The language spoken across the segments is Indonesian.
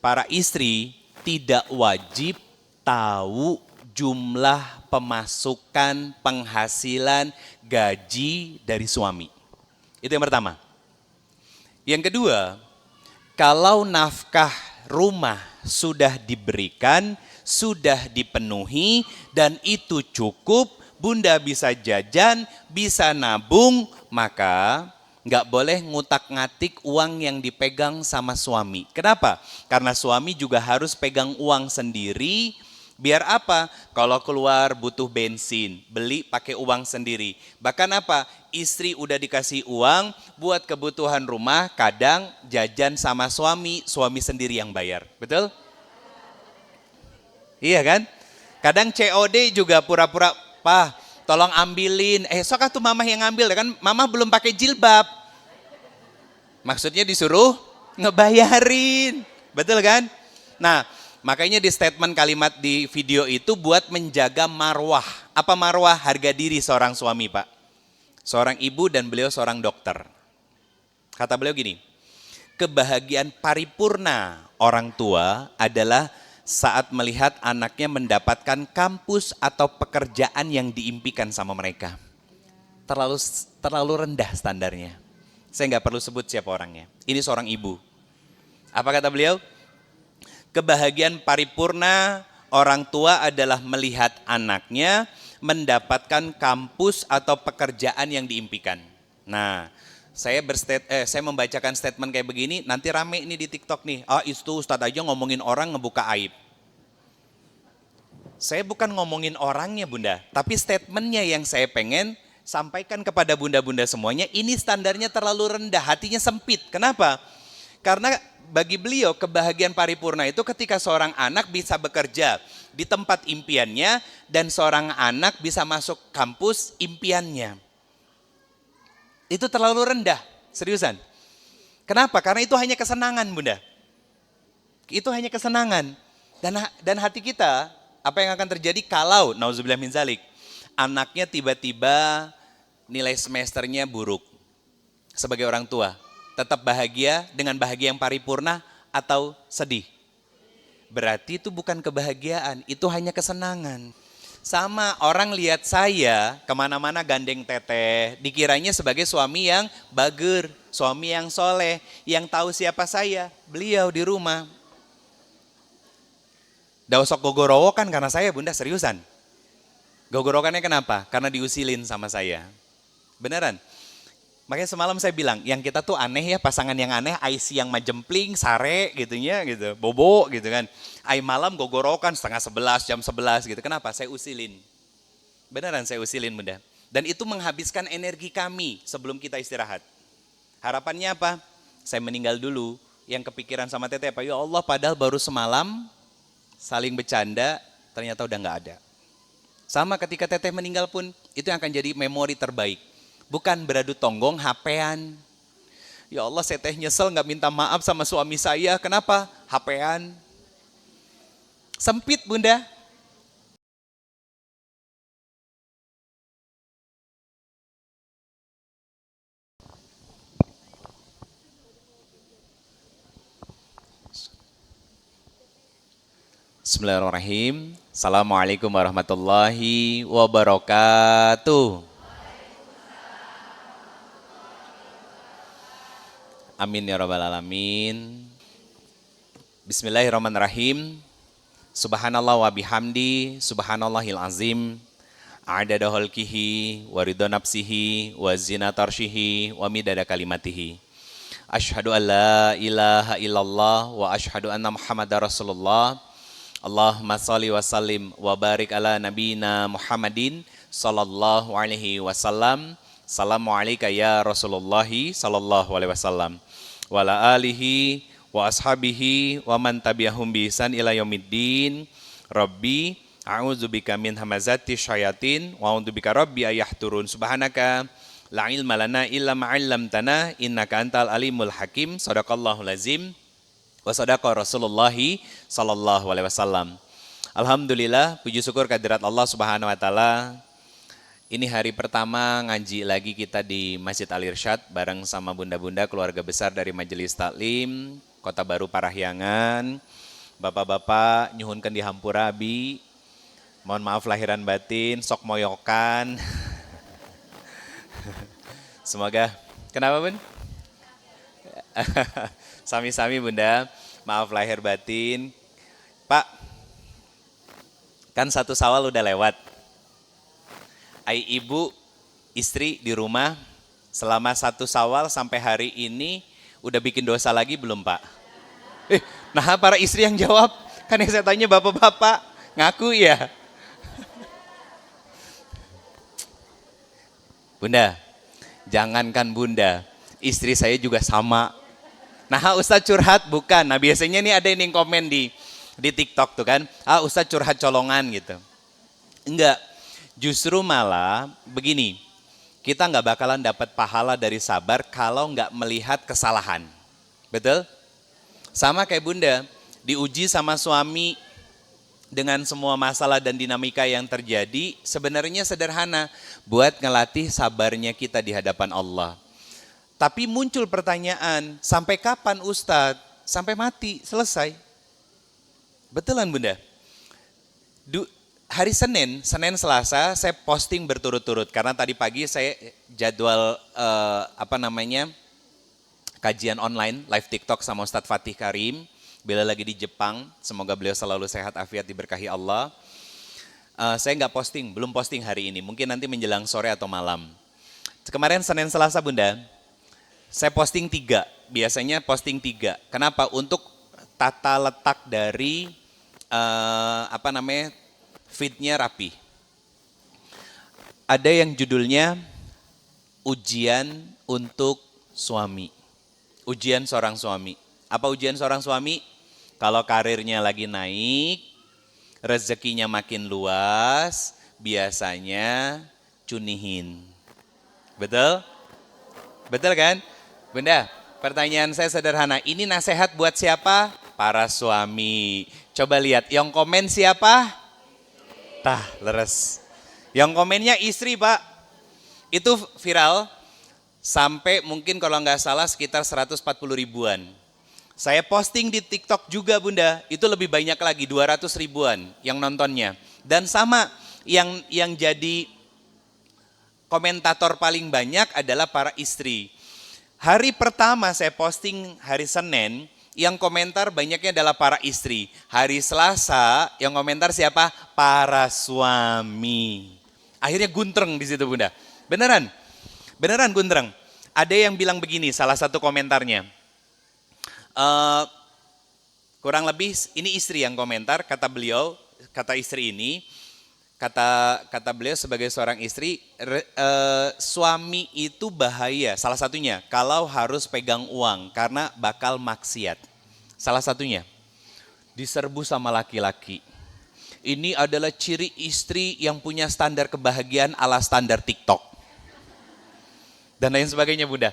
para istri tidak wajib tahu jumlah pemasukan, penghasilan, gaji dari suami. Itu yang pertama. Yang kedua, kalau nafkah rumah sudah diberikan, sudah dipenuhi, dan itu cukup, bunda bisa jajan, bisa nabung, maka nggak boleh ngutak-ngatik uang yang dipegang sama suami. Kenapa? Karena suami juga harus pegang uang sendiri. Biar apa? Kalau keluar butuh bensin, beli pakai uang sendiri. Bahkan apa? Istri udah dikasih uang buat kebutuhan rumah, kadang jajan sama suami, suami sendiri yang bayar. Betul? Iya kan? Kadang COD juga pura-pura, "Pak, tolong ambilin." Sok tuh mama yang ngambil, kan mama belum pakai jilbab. Maksudnya disuruh ngebayarin. Betul kan? Nah, makanya di statement kalimat di video itu buat menjaga marwah. Apa marwah? Harga diri seorang suami, Pak. Seorang ibu dan beliau seorang dokter. Kata beliau gini, kebahagiaan paripurna orang tua adalah saat melihat anaknya mendapatkan kampus atau pekerjaan yang diimpikan sama mereka. Terlalu rendah standarnya. Saya nggak perlu sebut siapa orangnya. Ini seorang ibu. Apa kata beliau? Kebahagiaan paripurna orang tua adalah melihat anaknya mendapatkan kampus atau pekerjaan yang diimpikan. Nah, saya membacakan statement kayak begini, nanti rame nih di TikTok nih. Itu Ustadz aja ngomongin orang ngebuka aib. Saya bukan ngomongin orangnya bunda, tapi statementnya yang saya pengen sampaikan kepada bunda-bunda semuanya, ini standarnya terlalu rendah, hatinya sempit. Kenapa? Karena bagi beliau kebahagiaan paripurna itu ketika seorang anak bisa bekerja di tempat impiannya dan seorang anak bisa masuk kampus impiannya. Itu terlalu rendah, seriusan. Kenapa? Karena itu hanya kesenangan bunda. Itu hanya kesenangan. Dan hati kita, apa yang akan terjadi kalau, nauzubillah min zalik, anaknya tiba-tiba nilai semesternya buruk. Sebagai orang tua, tetap bahagia dengan bahagia yang paripurna atau sedih? Berarti itu bukan kebahagiaan, itu hanya kesenangan. Sama orang lihat saya kemana-mana gandeng teteh, dikiranya sebagai suami yang bager, suami yang soleh, yang tahu siapa saya, beliau di rumah. Dausok gogorowo kan karena saya bunda, seriusan. Gogorokannya kenapa? Karena diusilin sama saya. Beneran. Makanya semalam saya bilang, yang kita tuh aneh ya, pasangan yang aneh, IC yang majempling, sare gitunya gitu, bobo gitu kan. Ai malam gogorokan setengah 11, jam 11 gitu. Kenapa? Saya usilin. Beneran saya usilin bunda. Dan itu menghabiskan energi kami sebelum kita istirahat. Harapannya apa? Saya meninggal dulu. Yang kepikiran sama teteh apa? Ya Allah, padahal baru semalam saling bercanda, ternyata udah gak ada. Sama ketika teteh meninggal pun, itu yang akan jadi memori terbaik. Bukan beradu tonggong, HP-an. Ya Allah, saya teh nyesel gak minta maaf sama suami saya. Kenapa? HP-an. Sempit bunda. Bismillahirrahmanirrahim. Assalamualaikum warahmatullahi wabarakatuh. Amin ya rabbal alamin. Bismillahirrahmanirrahim. Subhanallah wa bihamdi, subhanallahil azim. Adada khalqihi wa ridha nafsihi wa zinata arsyihi wa midada kalimatihi. Asyhadu an la ilaha illallah wa asyhadu anna Muhammadar Rasulullah. Allahumma shalli wa sallim wa barik ala nabiyina Muhammadin sallallahu alaihi wasallam. Assalamualaikum ya Rasulullah sallallahu alaihi wasallam. Wa ala alihi wa ashabihi wa man tabi'ahum bi ihsan ila yaumiddin. Rabbi a'udzubika min hamazati syayatin wa a'udzubika rabbi ayahturun. Subhanaka la ilma lana illa ma 'allamtana innaka antal alimul hakim. Shadaqallahul azim. Wa sadaqa Rasulullah sallallahu alaihi wasallam. Alhamdulillah, puji syukur kehadirat Allah Subhanahu wa taala. Ini hari pertama ngaji lagi kita di Masjid Al Irsyad bareng sama bunda-bunda keluarga besar dari Majelis Taklim. Kota Baru Parahyangan. Bapak-bapak nyuhunkan di hampura abi. Mohon maaf lahiran batin, sok moyokan. Semoga, kenapa Bun? Sami-sami Bunda, maaf lahir batin. Pak, kan 1 Syawal udah lewat. Ai ibu, istri di rumah, selama 1 Syawal sampai hari ini udah bikin dosa lagi belum Pak? Nah para istri yang jawab, kan yang saya tanya bapak-bapak, ngaku ya. Bunda, jangankan Bunda, istri saya juga sama. Nah Ustadz curhat bukan, nah biasanya nih ada yang komen di TikTok tuh kan, Ustadz curhat colongan gitu. Enggak, justru malah begini, kita nggak bakalan dapat pahala dari sabar kalau nggak melihat kesalahan. Betul? Sama kayak Bunda, diuji sama suami dengan semua masalah dan dinamika yang terjadi, sebenarnya sederhana, buat ngelatih sabarnya kita di hadapan Allah. Tapi muncul pertanyaan, sampai kapan Ustadz? Sampai mati, selesai. Betulan Bunda? Hari Senin, Selasa, saya posting berturut-turut. Karena tadi pagi saya jadwal kajian online, live TikTok sama Ustadz Fatih Karim. Beliau lagi di Jepang, semoga beliau selalu sehat, afiat, diberkahi Allah. Saya nggak posting, belum posting hari ini. Mungkin nanti menjelang sore atau malam. Kemarin Senin Selasa Bunda, saya posting 3, biasanya posting 3. Kenapa? Untuk tata letak dari feed-nya rapi. Ada yang judulnya ujian untuk suami. Ujian seorang suami. Apa ujian seorang suami? Kalau karirnya lagi naik, rezekinya makin luas, biasanya cunihin. Betul? Betul kan? Bunda, pertanyaan saya sederhana. Ini nasihat buat siapa? Para suami. Coba lihat, yang komen siapa? Tah, leres. Yang komennya istri Pak. Itu viral sampai mungkin kalau nggak salah sekitar 140 ribuan. Saya posting di TikTok juga Bunda, itu lebih banyak lagi, 200 ribuan yang nontonnya. Dan sama, yang jadi komentator paling banyak adalah para istri. Hari pertama saya posting hari Senin, yang komentar banyaknya adalah para istri. Hari Selasa yang komentar siapa? Para suami. Akhirnya guntreng di situ Bunda. Beneran guntreng. Ada yang bilang begini, salah satu komentarnya. Kurang lebih ini istri yang komentar, kata beliau, kata istri ini, kata beliau sebagai seorang istri, suami itu bahaya, salah satunya kalau harus pegang uang karena bakal maksiat. Salah satunya, diserbu sama laki-laki. Ini adalah ciri istri yang punya standar kebahagiaan ala standar TikTok. Dan lain sebagainya Bunda.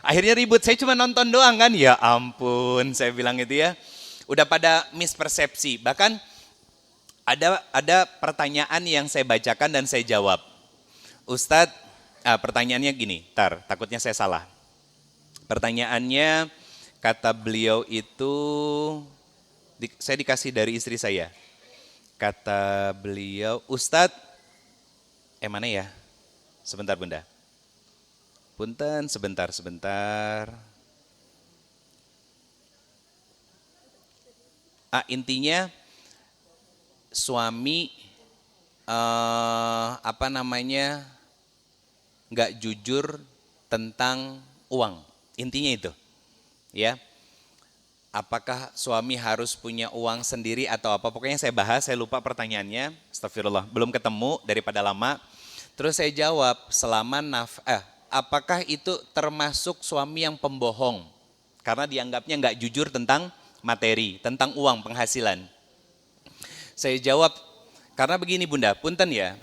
Akhirnya ribut, saya cuma nonton doang kan, ya ampun saya bilang itu ya. Udah pada mispersepsi, bahkan ada pertanyaan yang saya bacakan dan saya jawab. Ustadz, pertanyaannya gini, takutnya saya salah. Pertanyaannya, kata beliau itu, saya dikasih dari istri saya. Kata beliau, Ustadz, mana ya? Sebentar Bunda. Punten, sebentar. Intinya, suami nggak jujur tentang uang, intinya itu, ya. Apakah suami harus punya uang sendiri atau apa? Pokoknya saya bahas, saya lupa pertanyaannya. Astagfirullah, belum ketemu daripada lama. Terus saya jawab, apakah itu termasuk suami yang pembohong? Karena dianggapnya nggak jujur tentang materi, tentang uang penghasilan. Saya jawab, karena begini Bunda, punten ya,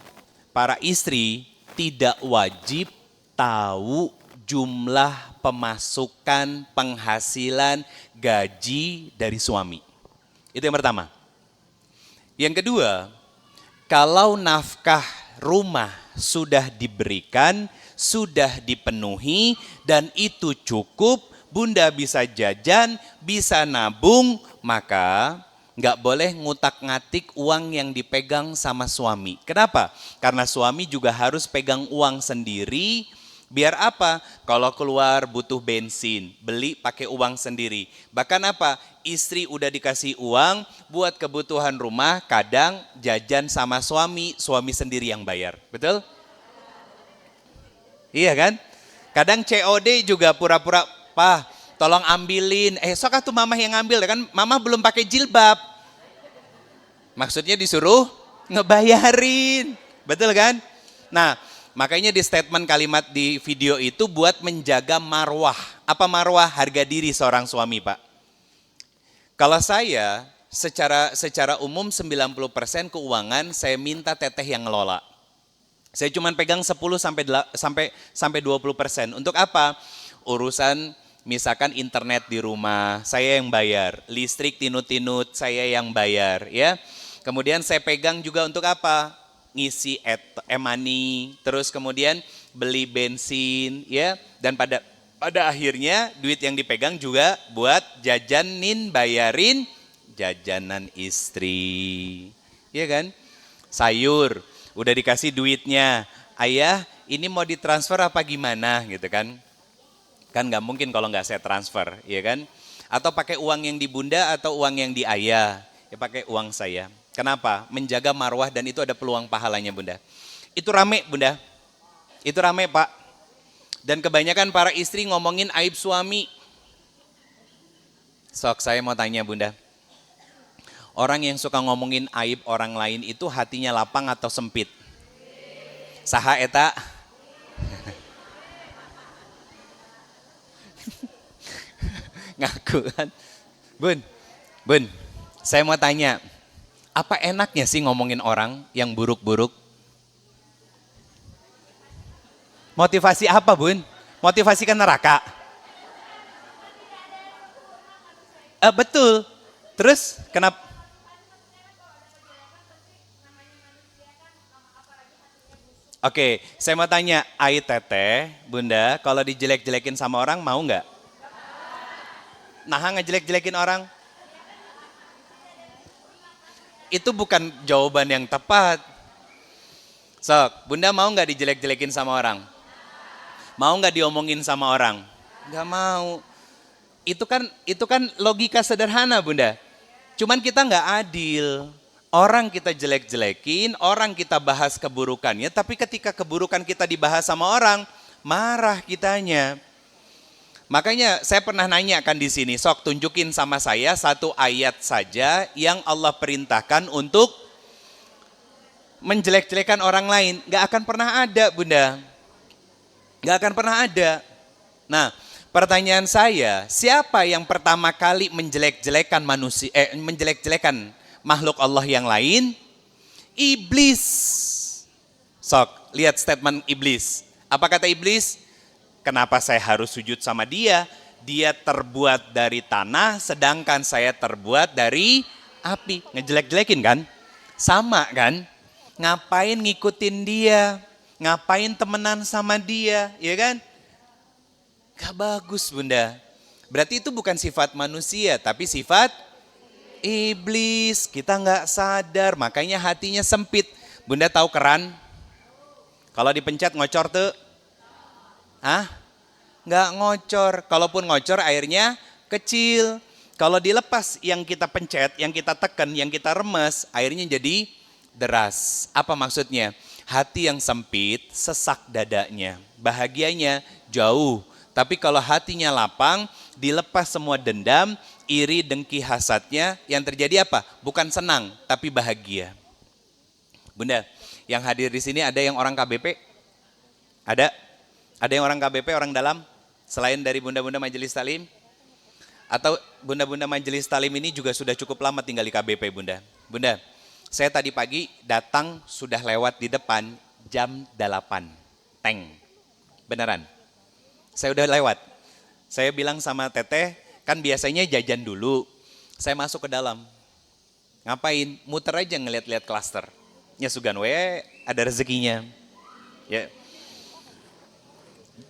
para istri tidak wajib tahu jumlah pemasukan, penghasilan, gaji dari suami. Itu yang pertama. Yang kedua, kalau nafkah rumah sudah diberikan, sudah dipenuhi, dan itu cukup, Bunda bisa jajan, bisa nabung, maka nggak boleh ngutak-ngatik uang yang dipegang sama suami. Kenapa? Karena suami juga harus pegang uang sendiri. Biar apa? Kalau keluar butuh bensin, beli pakai uang sendiri. Bahkan apa? Istri udah dikasih uang buat kebutuhan rumah, kadang jajan sama suami, suami sendiri yang bayar. Betul? Iya kan? Kadang COD juga pura-pura, "Pah, tolong ambilin." Sok tuh mamah yang ngambil, kan mamah belum pakai jilbab. Maksudnya disuruh ngebayarin. Betul kan? Nah, makanya di statement kalimat di video itu buat menjaga marwah. Apa marwah? Harga diri seorang suami, Pak. Kalau saya secara umum 90% keuangan saya minta teteh yang ngelola. Saya cuma pegang 10 sampai 20%. Untuk apa? Urusan misalkan internet di rumah, saya yang bayar. Listrik tinut-tinut, saya yang bayar, ya. Kemudian saya pegang juga untuk apa? Ngisi e-money, terus kemudian beli bensin, ya. Dan pada akhirnya duit yang dipegang juga buat jajanin, bayarin jajanan istri. Iya kan? Sayur, udah dikasih duitnya. Ayah, ini mau ditransfer apa gimana gitu kan? Kan nggak mungkin kalau nggak saya transfer, ya kan? Atau pakai uang yang di bunda atau uang yang di ayah, ya pakai uang saya. Kenapa? Menjaga marwah dan itu ada peluang pahalanya, bunda. Itu rame, bunda. Itu rame, Pak. Dan kebanyakan para istri ngomongin aib suami. Sok, saya mau tanya, bunda. Orang yang suka ngomongin aib orang lain itu hatinya lapang atau sempit? Saha eta? Ngaku kan? Bun, saya mau tanya, apa enaknya sih ngomongin orang yang buruk-buruk? Motivasi apa, Bun? Motivasi ke neraka? Betul. Terus kenapa? Oke, saya mau tanya, Ai teteh, bunda, kalau dijelek-jelekin sama orang mau nggak? Nah, ngejelek-jelekin orang? Itu bukan jawaban yang tepat. Sok, bunda mau nggak dijelek-jelekin sama orang? Mau nggak diomongin sama orang? Nggak mau. Itu kan logika sederhana, bunda. Cuman kita nggak adil. Orang kita jelek-jelekin, orang kita bahas keburukannya, tapi ketika keburukan kita dibahas sama orang, marah kitanya. Makanya saya pernah nanyakan di sini, sok tunjukin sama saya satu ayat saja yang Allah perintahkan untuk menjelek-jelekan orang lain. Gak akan pernah ada, bunda. Gak akan pernah ada. Nah, pertanyaan saya, siapa yang pertama kali menjelek-jelekan manusia, menjelek-jelekan makhluk Allah yang lain? Iblis. Sok, lihat statement iblis. Apa kata iblis? Kenapa saya harus sujud sama dia? Dia terbuat dari tanah, sedangkan saya terbuat dari api. Ngejelek-jelekin kan? Sama kan? Ngapain ngikutin dia? Ngapain temenan sama dia? Ya kan? Gak bagus, bunda. Berarti itu bukan sifat manusia, tapi sifat iblis. Kita nggak sadar, makanya hatinya sempit. Bunda tahu keran? Kalau dipencet ngocor tuh? Nggak ngocor. Kalaupun ngocor airnya kecil. Kalau dilepas yang kita pencet, yang kita tekan, yang kita remes, airnya jadi deras. Apa maksudnya? Hati yang sempit, sesak dadanya. Bahagianya jauh. Tapi kalau hatinya lapang, dilepas semua dendam, iri, dengki, hasadnya, yang terjadi apa? Bukan senang, tapi bahagia. Bunda, yang hadir di sini ada yang orang KBP? Ada? Ada yang orang KBP, orang dalam? Selain dari bunda-bunda majelis talim? Atau bunda-bunda majelis talim ini juga sudah cukup lama tinggal di KBP, bunda? Bunda, saya tadi pagi datang sudah lewat di depan jam 8. Teng. Beneran. Saya udah lewat. Saya bilang sama teteh, kan biasanya jajan dulu. Saya masuk ke dalam. Ngapain? Muter aja ngeliat-liat klaster. Ya sugan we, ada rezekinya. Ya.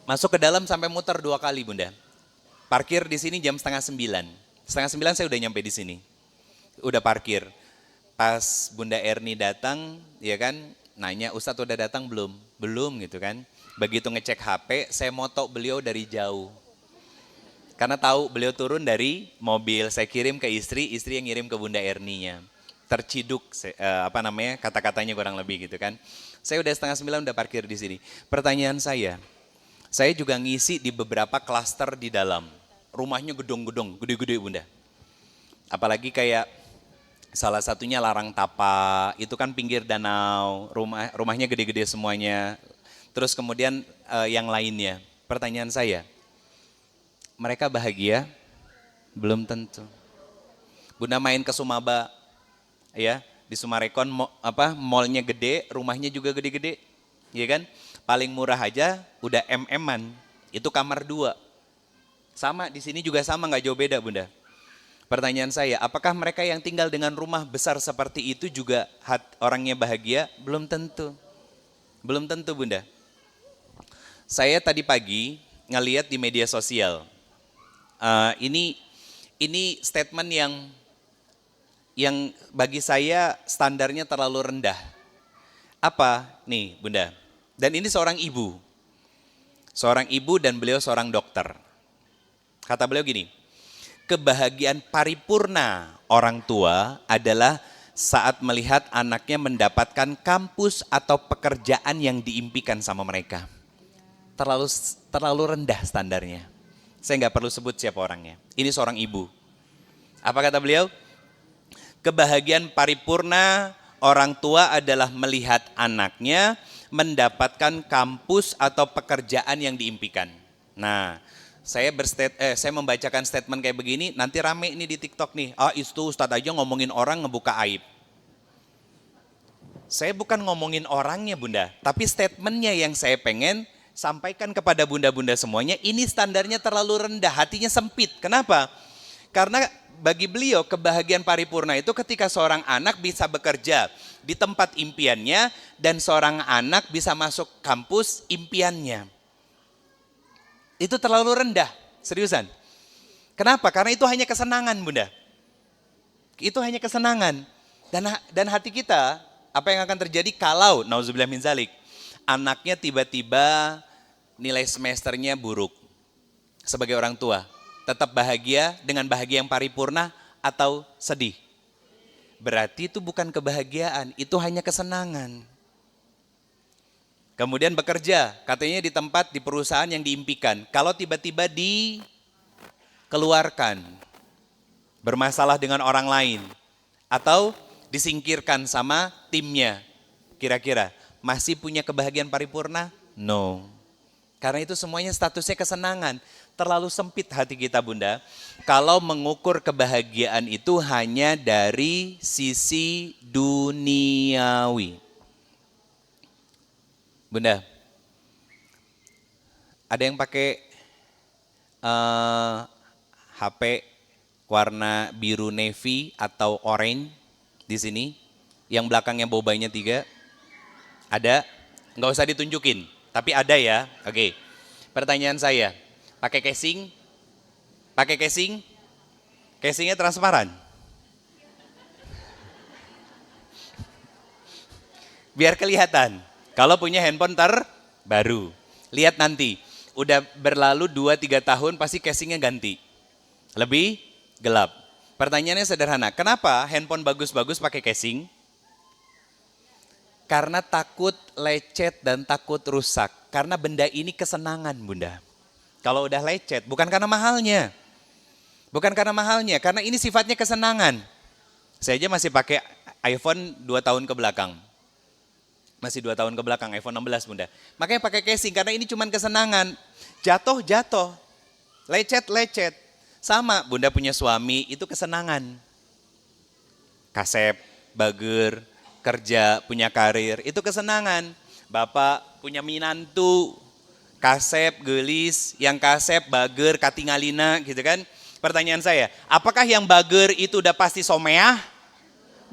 Masuk ke dalam sampai muter 2 kali, bunda. Parkir di sini jam setengah 9. Setengah 9 saya udah nyampe di sini. Udah parkir. Pas Bunda Erni datang, ya kan, nanya, Ustadz udah datang belum? Belum gitu kan. Begitu ngecek HP, saya moto beliau dari jauh. Karena tahu beliau turun dari mobil, saya kirim ke istri yang ngirim ke Bunda Erninya. Terciduk, kata-katanya kurang lebih gitu kan. Saya udah setengah 9 udah parkir di sini. Pertanyaan saya juga ngisi di beberapa klaster di dalam. Rumahnya gedung-gedung, gede-gede Bunda. Apalagi kayak salah satunya Larang Tapa, itu kan pinggir danau, rumahnya gede-gede semuanya. Terus kemudian yang lainnya. Pertanyaan saya, mereka bahagia? Belum tentu. Bunda main ke Sumaba, ya, di Sumarekon, mallnya gede, rumahnya juga gede-gede, ya kan? Paling murah aja udah MM-an, itu kamar 2. Sama, di sini juga sama, nggak jauh beda Bunda. Pertanyaan saya, apakah mereka yang tinggal dengan rumah besar seperti itu juga orangnya bahagia? Belum tentu. Belum tentu Bunda. Saya tadi pagi ngeliat di media sosial, ini statement yang bagi saya standarnya terlalu rendah. Apa nih Bunda? Dan ini seorang ibu dan beliau seorang dokter. Kata beliau gini, kebahagiaan paripurna orang tua adalah saat melihat anaknya mendapatkan kampus atau pekerjaan yang diimpikan sama mereka. Terlalu rendah standarnya. Saya nggak perlu sebut siapa orangnya. Ini seorang ibu. Apa kata beliau? Kebahagiaan paripurna orang tua adalah melihat anaknya mendapatkan kampus atau pekerjaan yang diimpikan. Nah, saya membacakan statement kayak begini, nanti rame nih di TikTok nih. Itu Ustadz aja ngomongin orang ngebuka aib. Saya bukan ngomongin orangnya Bunda, tapi statementnya yang saya pengen sampaikan kepada bunda-bunda semuanya, ini standarnya terlalu rendah, hatinya sempit. Kenapa? Karena bagi beliau kebahagiaan paripurna itu ketika seorang anak bisa bekerja di tempat impiannya dan seorang anak bisa masuk kampus impiannya. Itu terlalu rendah, seriusan. Kenapa? Karena itu hanya kesenangan Bunda. Itu hanya kesenangan. Dan hati kita, apa yang akan terjadi kalau, nauzubillah min zalik, anaknya tiba-tiba nilai semesternya buruk. Sebagai orang tua, tetap bahagia dengan bahagia yang paripurna atau sedih? Berarti itu bukan kebahagiaan, itu hanya kesenangan. Kemudian bekerja, katanya di tempat, di perusahaan yang diimpikan. Kalau tiba-tiba dikeluarkan, bermasalah dengan orang lain, atau disingkirkan sama timnya, kira-kira masih punya kebahagiaan paripurna? No. Karena itu semuanya statusnya kesenangan. Terlalu sempit hati kita Bunda, kalau mengukur kebahagiaan itu hanya dari sisi duniawi. Bunda, ada yang pakai HP warna biru navy atau orange di sini, yang belakangnya bobanya 3? Ada? Nggak usah ditunjukin, tapi ada ya. Oke. Pertanyaan saya, pakai casing? Pakai casing? Casingnya transparan? Biar kelihatan. Kalau punya handphone terbaru, lihat nanti, udah berlalu 2-3 tahun pasti casingnya ganti. Lebih gelap. Pertanyaannya sederhana, kenapa handphone bagus-bagus pakai casing? Karena takut lecet dan takut rusak. Karena benda ini kesenangan Bunda. Kalau udah lecet, bukan karena mahalnya. Bukan karena mahalnya, karena ini sifatnya kesenangan. Saya aja masih pakai iPhone 2 tahun ke belakang. Masih 2 tahun ke belakang, iPhone 16 Bunda. Makanya pakai casing, karena ini cuma kesenangan. Jatuh, lecet. Sama, Bunda punya suami, itu kesenangan. Kasep, bager, kerja, punya karir, itu kesenangan. Bapak punya minantu, kasep, gelis, yang kasep, bager, katingalina gitu kan. Pertanyaan saya, apakah yang bager itu udah pasti someah?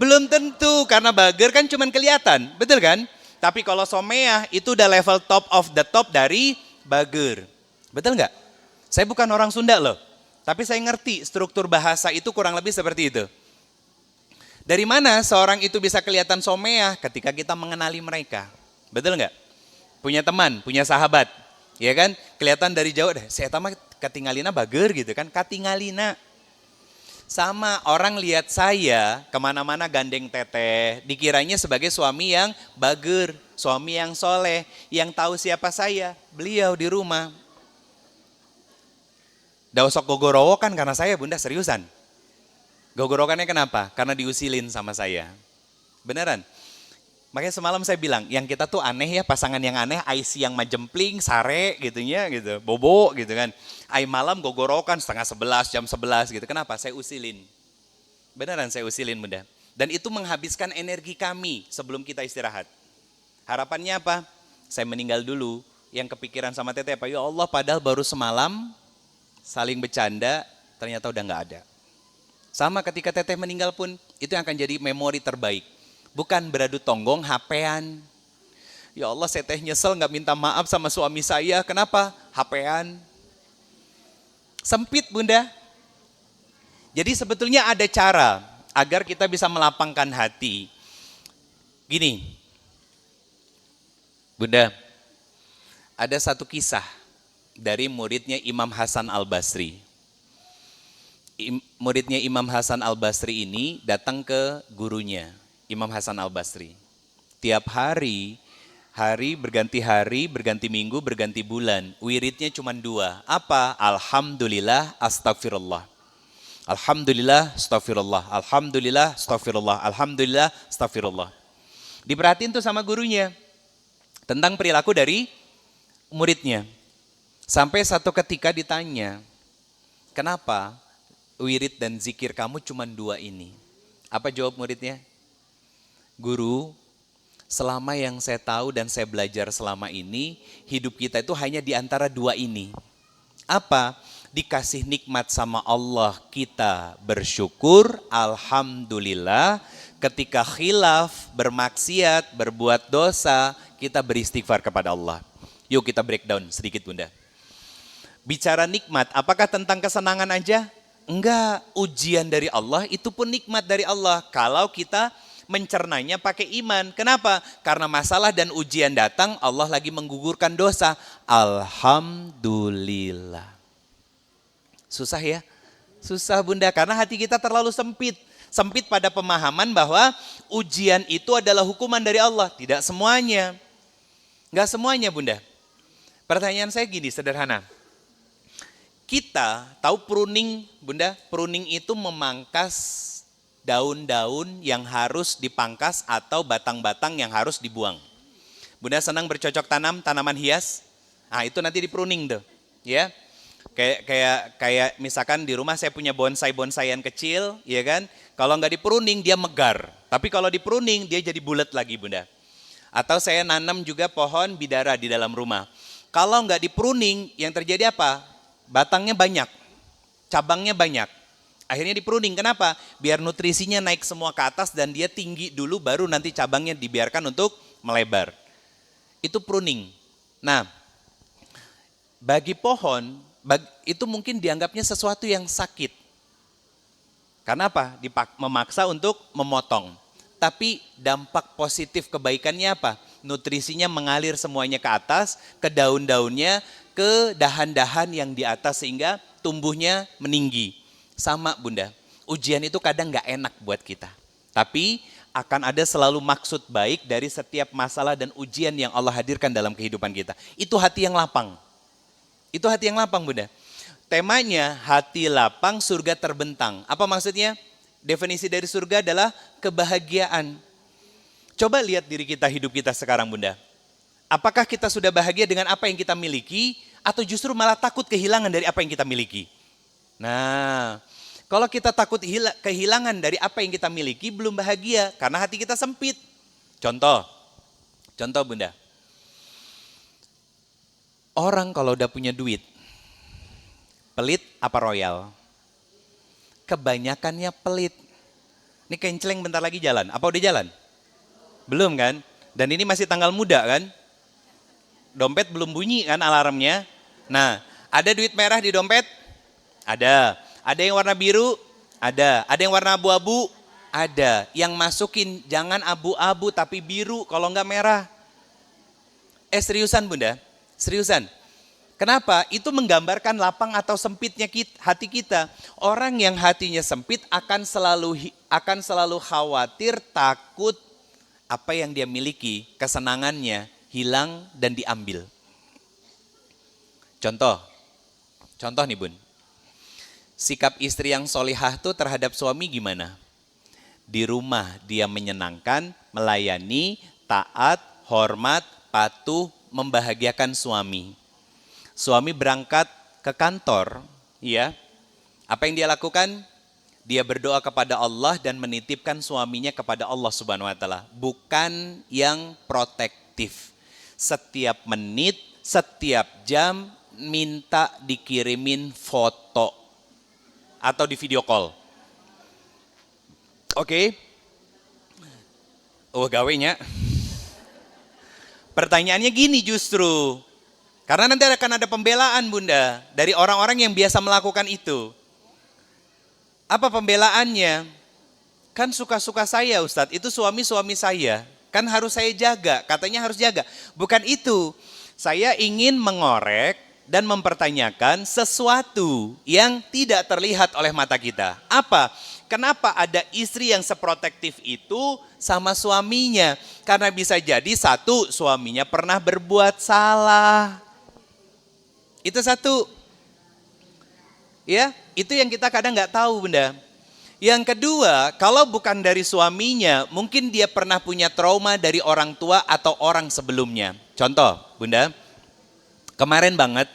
Belum tentu, karena bager kan cuma kelihatan, betul kan? Tapi kalau someah itu udah level top of the top dari bager. Betul nggak? Saya bukan orang Sunda loh. Tapi saya ngerti struktur bahasa itu kurang lebih seperti itu. Dari mana seorang itu bisa kelihatan someah? Ketika kita mengenali mereka. Betul nggak? Punya teman, punya sahabat. Ya kan? Kelihatan dari jauh, saya tahu katingalina bager gitu kan. Katingalina. Sama orang lihat saya kemana-mana gandeng teteh. Dikiranya sebagai suami yang bager. Suami yang soleh. Yang tahu siapa saya. Beliau di rumah. Dausok gogorowo kan karena saya bunda seriusan. Gogorokannya kenapa? Karena diusilin sama saya. Beneran. Makanya semalam saya bilang, yang kita tuh aneh ya, pasangan yang aneh, Aisi yang majempling, sare gitunya gitu, bobo gitu kan. Ai malam gogorokan setengah 11, jam 11 gitu. Kenapa? Saya usilin. Beneran saya usilin bunda. Dan itu menghabiskan energi kami sebelum kita istirahat. Harapannya apa? Saya meninggal dulu. Yang kepikiran sama teteh apa? Ya Allah padahal baru semalam saling bercanda, ternyata udah gak ada. Sama ketika teteh meninggal pun, itu yang akan jadi memori terbaik. Bukan beradu tonggong, HP-an. Ya Allah, saya teh nyesel gak minta maaf sama suami saya. Kenapa? HP-an. Sempit bunda. Jadi sebetulnya ada cara agar kita bisa melapangkan hati. Gini, bunda, ada satu kisah dari muridnya Imam Hasan Al-Basri. Muridnya Imam Hasan Al-Basri ini datang ke gurunya, Imam Hasan Al-Basri. Tiap hari berganti minggu, berganti bulan. Wiridnya cuma 2. Apa? Alhamdulillah, astagfirullah. Alhamdulillah, astagfirullah. Alhamdulillah, astagfirullah. Alhamdulillah, astagfirullah. Diperhatiin tuh sama gurunya tentang perilaku dari muridnya. Sampai satu ketika ditanya, kenapa wirid dan zikir kamu cuma 2 ini? Apa jawab muridnya? Guru, selama yang saya tahu dan saya belajar selama ini, hidup kita itu hanya di antara 2 ini. Apa? Dikasih nikmat sama Allah, kita bersyukur, alhamdulillah. Ketika khilaf, bermaksiat, berbuat dosa, kita beristighfar kepada Allah. Yuk kita breakdown sedikit bunda. Bicara nikmat, apakah tentang kesenangan aja? Enggak, ujian dari Allah itu pun nikmat dari Allah. Kalau kita mencernanya pakai iman. Kenapa? Karena masalah dan ujian datang, Allah lagi menggugurkan dosa. Alhamdulillah. Susah ya? Susah bunda, karena hati kita terlalu sempit. Sempit pada pemahaman bahwa ujian itu adalah hukuman dari Allah. Tidak semuanya. Enggak semuanya bunda. Pertanyaan saya gini, sederhana. Kita tahu pruning, bunda, pruning itu memangkas daun-daun yang harus dipangkas atau batang-batang yang harus dibuang. Bunda senang bercocok tanam, tanaman hias? Nah itu nanti di pruning tuh, ya. Kayak misalkan di rumah saya punya bonsai-bonsaian kecil, ya kan? Kalau nggak di pruning dia megar, tapi kalau di pruning dia jadi bulat lagi bunda. Atau saya nanam juga pohon bidara di dalam rumah. Kalau nggak di pruning, yang terjadi apa? Batangnya banyak, cabangnya banyak. Akhirnya di pruning, kenapa? Biar nutrisinya naik semua ke atas dan dia tinggi dulu, baru nanti cabangnya dibiarkan untuk melebar. Itu pruning. Nah, bagi pohon, itu mungkin dianggapnya sesuatu yang sakit. Karena apa? Memaksa untuk memotong. Tapi dampak positif kebaikannya apa? Nutrisinya mengalir semuanya ke atas, ke daun-daunnya, ke dahan-dahan yang di atas sehingga tumbuhnya meninggi. Sama bunda, ujian itu kadang gak enak buat kita. Tapi akan ada selalu maksud baik dari setiap masalah dan ujian yang Allah hadirkan dalam kehidupan kita. Itu hati yang lapang. Itu hati yang lapang bunda. Temanya hati lapang surga terbentang. Apa maksudnya? Definisi dari surga adalah kebahagiaan. Coba lihat diri kita, hidup kita sekarang bunda. Apakah kita sudah bahagia dengan apa yang kita miliki atau justru malah takut kehilangan dari apa yang kita miliki? Nah, kalau kita takut kehilangan dari apa yang kita miliki, belum bahagia karena hati kita sempit. Contoh bunda. Orang kalau udah punya duit, pelit apa royal? Kebanyakannya pelit. Ini kenceleng bentar lagi jalan. Apa udah jalan? Belum kan? Dan ini masih tanggal muda kan? Dompet belum bunyi kan alarmnya. Nah, ada duit merah di dompet? Ada. Ada yang warna biru? Ada. Ada yang warna abu-abu? Ada. Yang masukin jangan abu-abu tapi biru, kalau enggak merah. Seriusan Bunda? Seriusan? Kenapa? Itu menggambarkan lapang atau sempitnya hati kita. Orang yang hatinya sempit akan selalu khawatir, takut apa yang dia miliki, kesenangannya hilang dan diambil. Contoh nih Bun. Sikap istri yang solihah tuh terhadap suami gimana? Di rumah dia menyenangkan, melayani, taat, hormat, patuh, membahagiakan suami. Suami berangkat ke kantor, ya. Apa yang dia lakukan? Dia berdoa kepada Allah dan menitipkan suaminya kepada Allah Subhanahu wa taala, bukan yang protektif. Setiap menit, setiap jam minta dikirimin foto atau di video call. Oke. Oh, gawenya. Pertanyaannya gini justru. Karena nanti akan ada pembelaan Bunda dari orang-orang yang biasa melakukan itu. Apa pembelaannya? Kan suka-suka saya Ustadz, itu suami-suami saya. Kan harus saya jaga, katanya harus jaga. Bukan itu, saya ingin mengorek dan mempertanyakan sesuatu yang tidak terlihat oleh mata kita. Apa? Kenapa ada istri yang seprotektif itu sama suaminya? Karena bisa jadi satu, suaminya pernah berbuat salah. Itu satu. Ya, itu yang kita kadang nggak tahu Bunda. Yang kedua, kalau bukan dari suaminya, mungkin dia pernah punya trauma dari orang tua atau orang sebelumnya. Contoh, Bunda, kemarin banget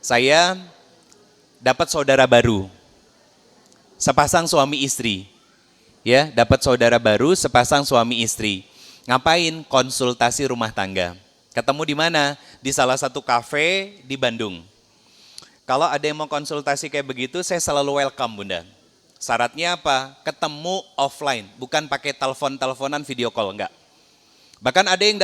saya dapat saudara baru. Sepasang suami istri. Ya, dapat saudara baru sepasang suami istri. Ngapain? Konsultasi rumah tangga. Ketemu di mana? Di salah satu kafe di Bandung. Kalau ada yang mau konsultasi kayak begitu, saya selalu welcome Bunda. Syaratnya apa? Ketemu offline, bukan pakai telepon-teleponan video call, enggak. Bahkan ada yang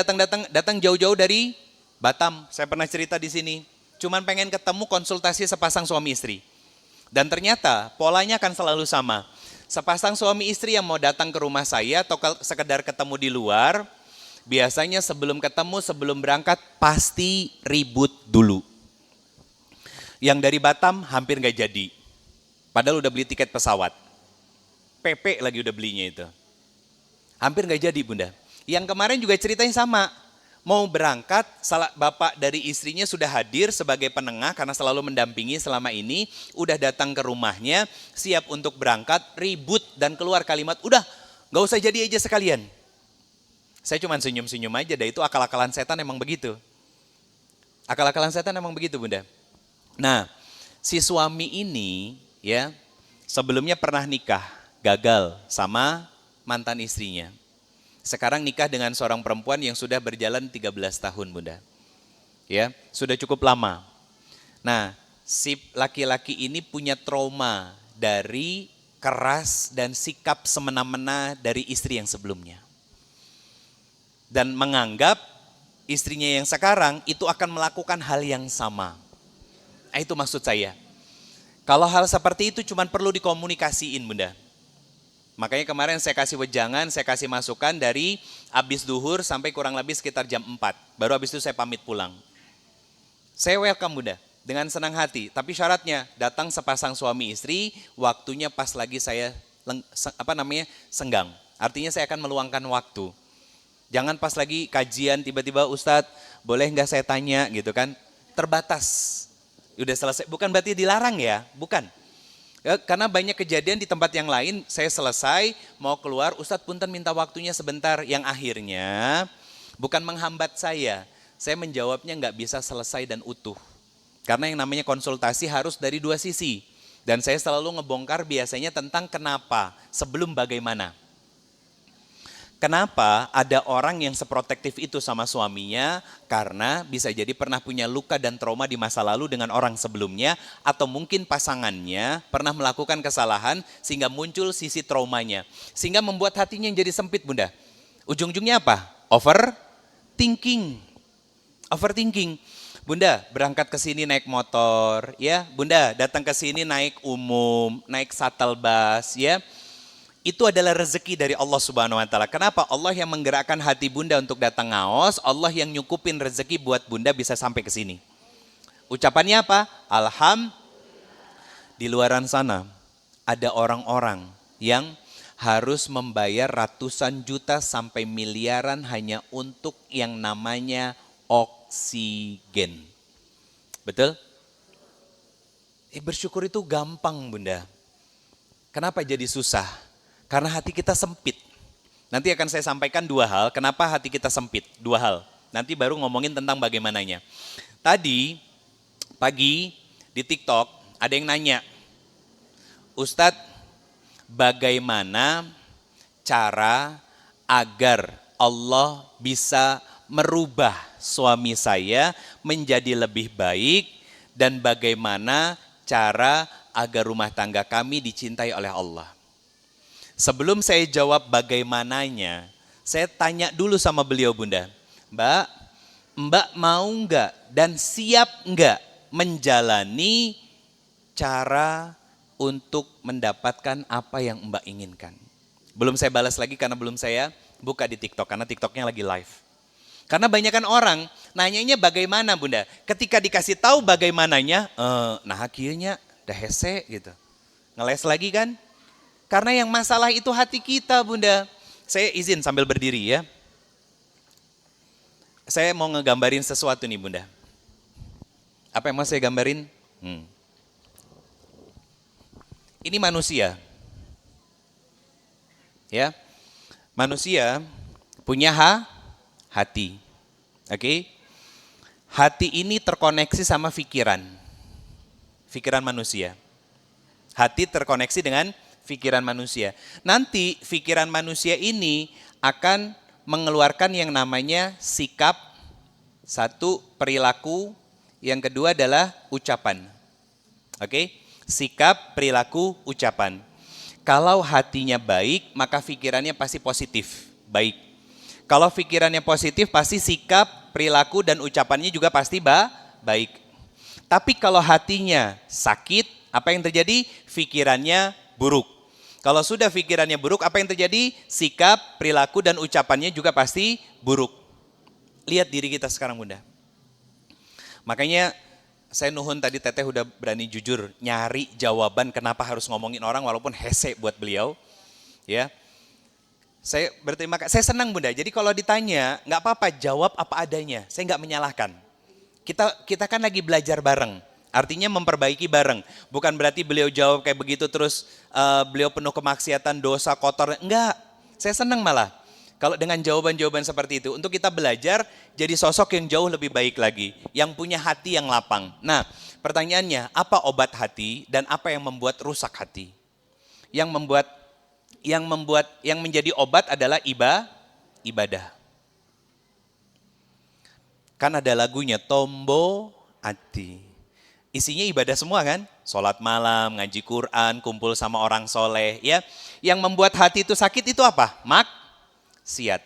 datang jauh-jauh dari Batam, saya pernah cerita di sini. Cuman pengen ketemu konsultasi sepasang suami istri. Dan ternyata polanya akan selalu sama. Sepasang suami istri yang mau datang ke rumah saya atau sekedar ketemu di luar, biasanya sebelum ketemu, sebelum berangkat pasti ribut dulu. Yang dari Batam hampir gak jadi. Padahal udah beli tiket pesawat. PP lagi udah belinya itu. Hampir gak jadi Bunda. Yang kemarin juga ceritanya sama. Mau berangkat, bapak dari istrinya sudah hadir sebagai penengah karena selalu mendampingi selama ini. Udah datang ke rumahnya, siap untuk berangkat, ribut dan keluar kalimat, udah gak usah jadi aja sekalian. Saya cuma senyum-senyum aja, dah itu akal-akalan setan emang begitu. Akal-akalan setan emang begitu Bunda. Nah, si suami ini ya sebelumnya pernah nikah, gagal sama mantan istrinya. Sekarang nikah dengan seorang perempuan yang sudah berjalan 13 tahun Bunda. Ya, sudah cukup lama. Nah, si laki-laki ini punya trauma dari keras dan sikap semena-mena dari istri yang sebelumnya. Dan menganggap istrinya yang sekarang itu akan melakukan hal yang sama. Itu maksud saya. Kalau hal seperti itu cuma perlu dikomunikasiin Bunda. Makanya kemarin saya kasih wejangan, saya kasih masukan dari habis duhur sampai kurang lebih sekitar jam 4. Baru habis itu saya pamit pulang. Saya welcome Bunda, dengan senang hati. Tapi syaratnya datang sepasang suami istri, waktunya pas lagi saya senggang. Artinya saya akan meluangkan waktu. Jangan pas lagi kajian tiba-tiba Ustadz boleh nggak saya tanya gitu kan. Terbatas. Udah selesai, bukan berarti dilarang ya, bukan. Karena banyak kejadian di tempat yang lain, saya selesai, mau keluar, Ustadz punten minta waktunya sebentar. Yang akhirnya bukan menghambat saya menjawabnya nggak bisa selesai dan utuh. Karena yang namanya konsultasi harus dari dua sisi. Dan saya selalu ngebongkar biasanya tentang kenapa, sebelum bagaimana. Kenapa ada orang yang seprotektif itu sama suaminya? Karena bisa jadi pernah punya luka dan trauma di masa lalu dengan orang sebelumnya, atau mungkin pasangannya pernah melakukan kesalahan sehingga muncul sisi traumanya. Sehingga membuat hatinya yang jadi sempit Bunda. Ujung-ujungnya apa? Overthinking. Bunda berangkat ke sini naik motor, ya. Bunda datang ke sini naik umum, naik shuttle bus, ya. Itu adalah rezeki dari Allah Subhanahu wa taala. Kenapa? Allah yang menggerakkan hati Bunda untuk datang ngaos, Allah yang nyukupin rezeki buat Bunda bisa sampai ke sini. Ucapannya apa? Di luaran sana ada orang-orang yang harus membayar ratusan juta sampai miliaran hanya untuk yang namanya oksigen. Betul? Bersyukur itu gampang, Bunda. Kenapa jadi susah? Karena hati kita sempit. Nanti akan saya sampaikan dua hal, kenapa hati kita sempit. Dua hal. Nanti baru ngomongin tentang bagaimananya. Tadi, pagi di TikTok, ada yang nanya, Ustadz, bagaimana cara agar Allah bisa merubah suami saya menjadi lebih baik dan bagaimana cara agar rumah tangga kami dicintai oleh Allah. Sebelum saya jawab bagaimananya, saya tanya dulu sama beliau, Bunda. Mbak mau enggak dan siap enggak menjalani cara untuk mendapatkan apa yang Mbak inginkan? Belum saya balas lagi karena belum saya buka di TikTok, karena TikToknya lagi live. Karena banyakan orang nanyanya bagaimana, Bunda. Ketika dikasih tahu bagaimananya, nah akhirnya dah hese gitu. Ngeles lagi kan? Karena yang masalah itu hati kita, Bunda. Saya izin sambil berdiri ya. Saya mau ngegambarin sesuatu nih, Bunda. Apa yang mau saya gambarin? Ini manusia. Ya. Manusia punya hati. Oke. Hati ini terkoneksi sama pikiran. Pikiran manusia. Hati terkoneksi dengan pikiran manusia. Nanti pikiran manusia ini akan mengeluarkan yang namanya sikap, satu perilaku, yang kedua adalah ucapan. Oke? Sikap, perilaku, ucapan. Kalau hatinya baik, maka pikirannya pasti positif, baik. Kalau pikirannya positif, pasti sikap, perilaku, dan ucapannya juga pasti baik. Tapi kalau hatinya sakit, apa yang terjadi? Pikirannya buruk. Kalau sudah pikirannya buruk, apa yang terjadi? Sikap, perilaku, dan ucapannya juga pasti buruk. Lihat diri kita sekarang, Bunda. Makanya saya nuhun tadi Teteh udah berani jujur nyari jawaban kenapa harus ngomongin orang walaupun hese buat beliau. Ya. Saya berterima kasih, saya senang, Bunda. Jadi kalau ditanya, nggak apa-apa, jawab apa adanya. Saya nggak menyalahkan. Kita kan lagi belajar bareng. Artinya memperbaiki bareng. Bukan berarti beliau jawab kayak begitu terus beliau penuh kemaksiatan, dosa, kotor. Enggak. Saya senang malah. Kalau dengan jawaban-jawaban seperti itu, untuk kita belajar jadi sosok yang jauh lebih baik lagi, yang punya hati yang lapang. Nah, pertanyaannya, apa obat hati dan apa yang membuat rusak hati? Yang menjadi obat adalah ibadah. Kan ada lagunya Tombo Hati. Isinya ibadah semua kan? Sholat malam, ngaji Quran, kumpul sama orang soleh. Ya, yang membuat hati itu sakit itu apa? Maksiat.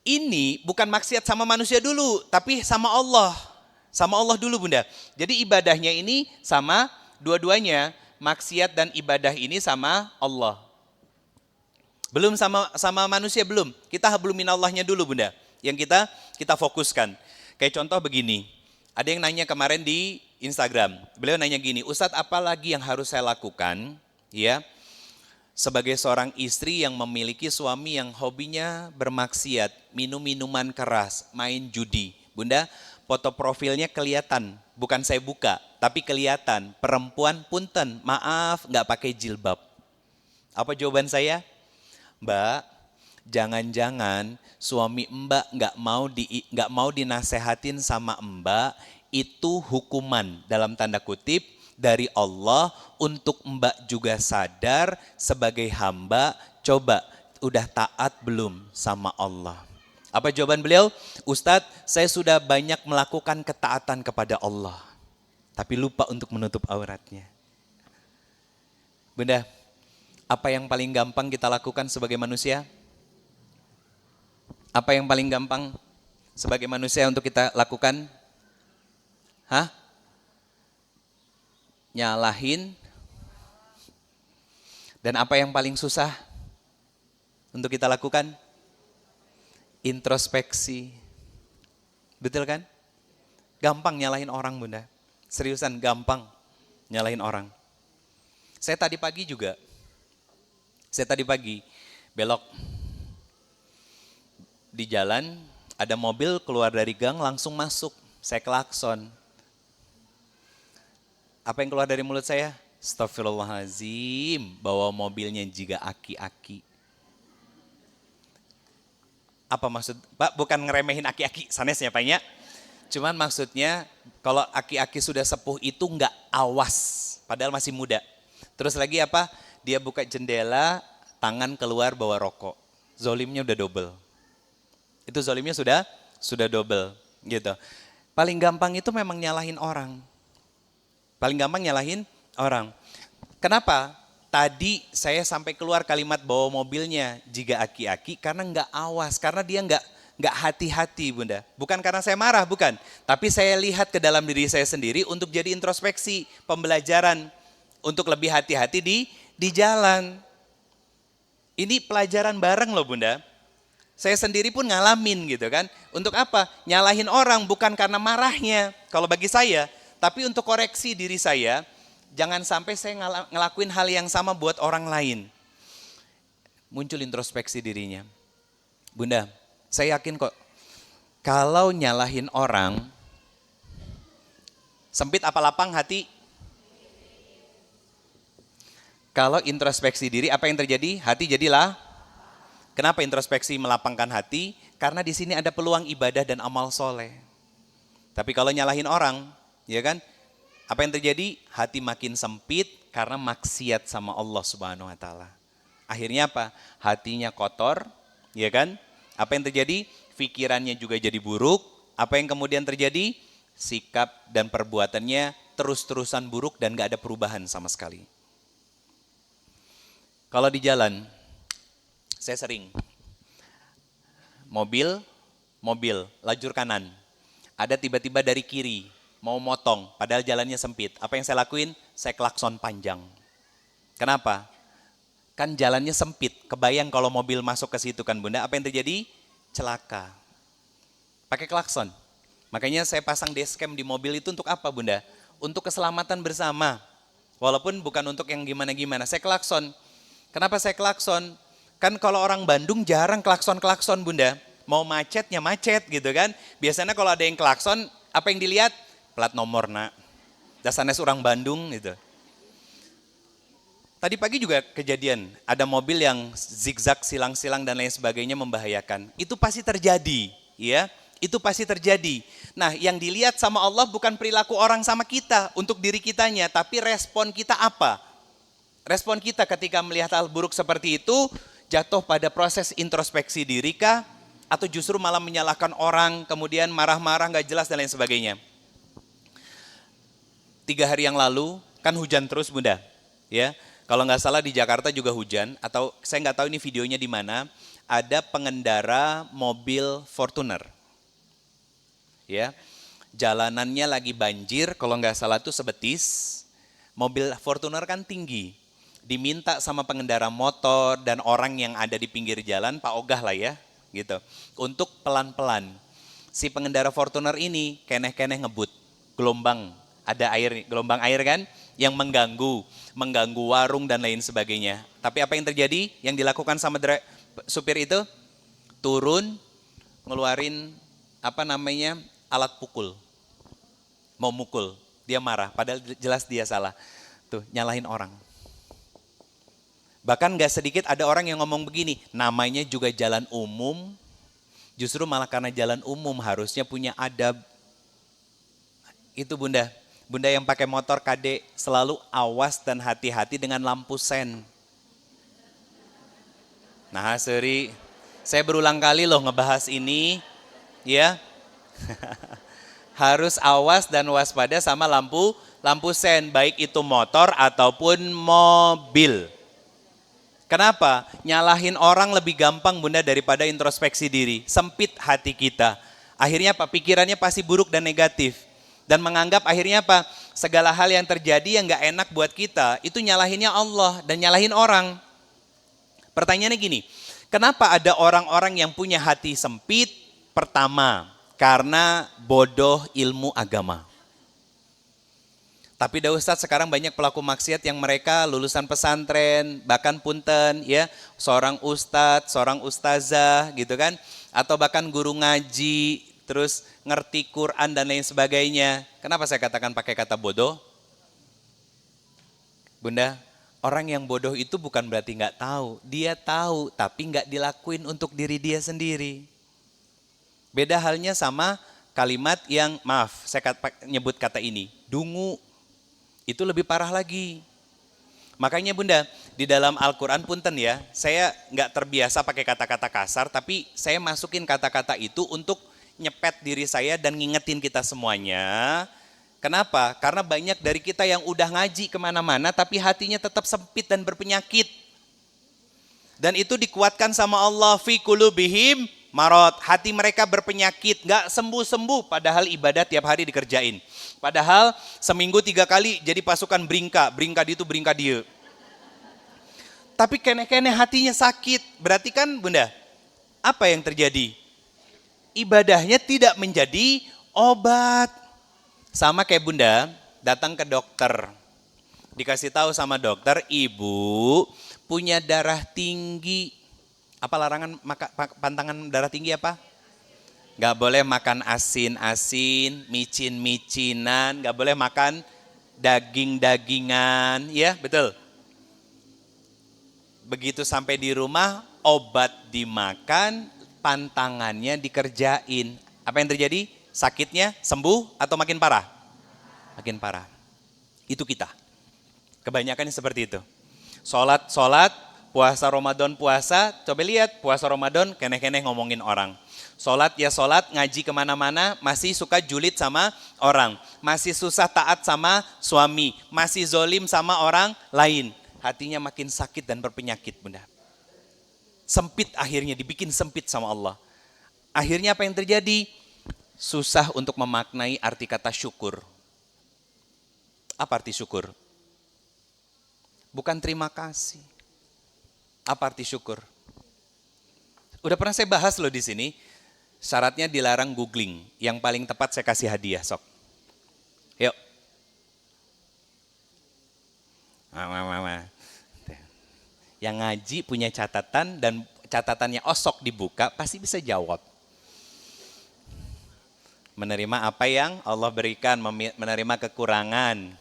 Ini bukan maksiat sama manusia dulu, tapi sama Allah. Sama Allah dulu, Bunda. Jadi ibadahnya ini sama dua-duanya. Maksiat dan ibadah ini sama Allah. Belum sama manusia, belum. Kita hablum minallahnya dulu, Bunda. Yang kita fokuskan. Kayak contoh begini. Ada yang nanya kemarin di Instagram. Beliau nanya gini, Ustadz, apa lagi yang harus saya lakukan? Ya, sebagai seorang istri yang memiliki suami yang hobinya bermaksiat, minum minuman keras, main judi. Bunda, foto profilnya kelihatan, bukan saya buka, tapi kelihatan. Perempuan punten, maaf nggak pakai jilbab. Apa jawaban saya? Mbak, jangan-jangan suami Mbak nggak mau dinasehatin sama Mbak, itu hukuman dalam tanda kutip dari Allah untuk Mbak juga sadar sebagai hamba, coba udah taat belum sama Allah? Apa jawaban beliau? Ustadz, saya sudah banyak melakukan ketaatan kepada Allah, tapi lupa untuk menutup auratnya. Bunda, apa yang paling gampang kita lakukan sebagai manusia? Apa yang paling gampang? sebagai manusia untuk kita lakukan? Hah? Nyalahin. Dan apa yang paling susah untuk kita lakukan? Introspeksi. Betul kan? Gampang nyalahin orang, Bunda. Seriusan gampang nyalahin orang. Saya tadi pagi belok di jalan, ada mobil keluar dari gang langsung masuk. Saya klakson. Apa yang keluar dari mulut saya? Astagfirullahaladzim, bawa mobilnya juga aki-aki. Apa maksud, Pak? Bukan ngeremehin aki-aki, sanesnya Pak ya. Cuman maksudnya kalau aki-aki sudah sepuh itu nggak awas, padahal masih muda. Terus lagi apa? Dia buka jendela, tangan keluar bawa rokok. Zolimnya udah double. Itu zolimnya sudah double gitu. Paling gampang itu memang nyalahin orang. Paling gampang nyalahin orang. Kenapa? Tadi saya sampai keluar kalimat bawa mobilnya jika aki-aki karena nggak awas, karena dia nggak hati-hati, Bunda. Bukan karena saya marah, bukan. Tapi saya lihat ke dalam diri saya sendiri untuk jadi introspeksi, pembelajaran untuk lebih hati-hati di jalan. Ini pelajaran bareng loh, Bunda. Saya sendiri pun ngalamin gitu kan. Untuk apa? Nyalahin orang bukan karena marahnya kalau bagi saya, tapi untuk koreksi diri saya. Jangan sampai saya ngelakuin hal yang sama buat orang lain. Muncul introspeksi dirinya. Bunda, saya yakin kok kalau nyalahin orang, sempit apa lapang hati? Kalau introspeksi diri, apa yang terjadi? Hati jadilah. Kenapa introspeksi melapangkan hati? Karena di sini ada peluang ibadah dan amal soleh. Tapi kalau nyalahin orang, ya kan? Apa yang terjadi? Hati makin sempit karena maksiat sama Allah Subhanahu wa taala. Akhirnya apa? Hatinya kotor, ya kan? Apa yang terjadi? Pikirannya juga jadi buruk. Apa yang kemudian terjadi? Sikap dan perbuatannya terus-terusan buruk dan gak ada perubahan sama sekali. Kalau di jalan, saya sering mobil, lajur kanan. Ada tiba-tiba dari kiri, mau motong, padahal jalannya sempit. Apa yang saya lakuin? Saya klakson panjang. Kenapa? Kan jalannya sempit, kebayang kalau mobil masuk ke situ kan Bunda, apa yang terjadi? Celaka. Pakai klakson. Makanya saya pasang dashcam di mobil itu untuk apa Bunda? Untuk keselamatan bersama. Walaupun bukan untuk yang gimana-gimana, saya klakson. Kenapa saya klakson? Kan kalau orang Bandung jarang klakson-klakson Bunda. Mau macetnya macet gitu kan. Biasanya kalau ada yang klakson, apa yang dilihat? Plat nomor nak, dasarnya orang Bandung gitu. Tadi pagi juga kejadian, ada mobil yang zigzag, silang-silang dan lain sebagainya membahayakan. Itu pasti terjadi, ya. Itu pasti terjadi. Nah, yang dilihat sama Allah bukan perilaku orang sama kita untuk diri kitanya, tapi respon kita apa? Respon kita ketika melihat hal buruk seperti itu jatuh pada proses introspeksi diri kah? Atau justru malah menyalahkan orang, kemudian marah-marah nggak jelas dan lain sebagainya. 3 hari yang lalu kan hujan terus Bunda, ya. Kalau nggak salah di Jakarta juga hujan, atau saya nggak tahu ini videonya di mana. Ada pengendara mobil Fortuner, ya. Jalanannya lagi banjir, kalau nggak salah tuh sebetis. Mobil Fortuner kan tinggi, diminta sama pengendara motor dan orang yang ada di pinggir jalan, Pak Ogah lah ya, gitu, untuk pelan-pelan. Si pengendara Fortuner ini keneh-keneh ngebut, ada air, gelombang air kan yang mengganggu warung dan lain sebagainya. Tapi apa yang terjadi? Yang dilakukan sama supir itu turun, ngeluarin alat pukul, mau mukul, dia marah. Padahal jelas dia salah. Tuh nyalahin orang. Bahkan gak sedikit ada orang yang ngomong begini, namanya juga jalan umum, justru malah karena jalan umum harusnya punya adab. Itu Bunda. Bunda yang pakai motor KD selalu awas dan hati-hati dengan lampu sen. Nah, sorry, saya berulang kali loh ngebahas ini, ya. Harus awas dan waspada sama lampu sen, baik itu motor ataupun mobil. Kenapa? Nyalahin orang lebih gampang Bunda daripada introspeksi diri. Sempit hati kita. Akhirnya apa? Pikirannya pasti buruk dan negatif. Dan menganggap akhirnya apa? Segala hal yang terjadi yang gak enak buat kita, itu nyalahinnya Allah dan nyalahin orang. Pertanyaannya gini, kenapa ada orang-orang yang punya hati sempit? Pertama, karena bodoh ilmu agama. Tapi dah Ustadz, sekarang banyak pelaku maksiat yang mereka lulusan pesantren, bahkan punten ya, seorang ustadz, seorang ustazah gitu kan, atau bahkan guru ngaji, terus ngerti Quran dan lain sebagainya. Kenapa saya katakan pakai kata bodoh? Bunda, orang yang bodoh itu bukan berarti nggak tahu, dia tahu tapi nggak dilakuin untuk diri dia sendiri. Beda halnya sama kalimat yang, maaf saya nyebut kata ini, dungu. Itu lebih parah lagi. Makanya Bunda, di dalam Al-Quran punten ya, saya nggak terbiasa pakai kata-kata kasar, tapi saya masukin kata-kata itu untuk nyepet diri saya dan ngingetin kita semuanya. Kenapa? Karena banyak dari kita yang udah ngaji kemana-mana, tapi hatinya tetap sempit dan berpenyakit. Dan itu dikuatkan sama Allah, fi qulubihim marad, hati mereka berpenyakit, nggak sembuh-sembuh, padahal ibadah tiap hari dikerjain. Padahal seminggu 3 kali jadi pasukan bringka itu bringka dia. Tapi kene-kene hatinya sakit, berarti kan Bunda, apa yang terjadi? Ibadahnya tidak menjadi obat. Sama kayak Bunda, datang ke dokter, dikasih tahu sama dokter, ibu punya darah tinggi. Apa larangan pantangan darah tinggi apa? Gak boleh makan asin-asin, micin-micinan, gak boleh makan daging-dagingan, ya betul. Begitu sampai di rumah, obat dimakan, pantangannya dikerjain. Apa yang terjadi? Sakitnya sembuh atau makin parah? Makin parah. Itu kita. Kebanyakan seperti itu. Sholat, puasa Ramadan puasa, coba lihat puasa Ramadan keneh-keneh ngomongin orang. Sholat ya sholat, ngaji kemana-mana, masih suka julid sama orang. Masih susah taat sama suami, masih zolim sama orang lain. Hatinya makin sakit dan berpenyakit Bunda. Sempit akhirnya, dibikin sempit sama Allah. Akhirnya apa yang terjadi? Susah untuk memaknai arti kata syukur. Apa arti syukur? Bukan terima kasih. Apa arti syukur? Udah pernah saya bahas loh di sini. Syaratnya dilarang googling. Yang paling tepat saya kasih hadiah, sok. Yuk. Yang ngaji punya catatan dan catatannya osok dibuka pasti bisa jawab. Menerima apa yang Allah berikan, menerima kekurangan.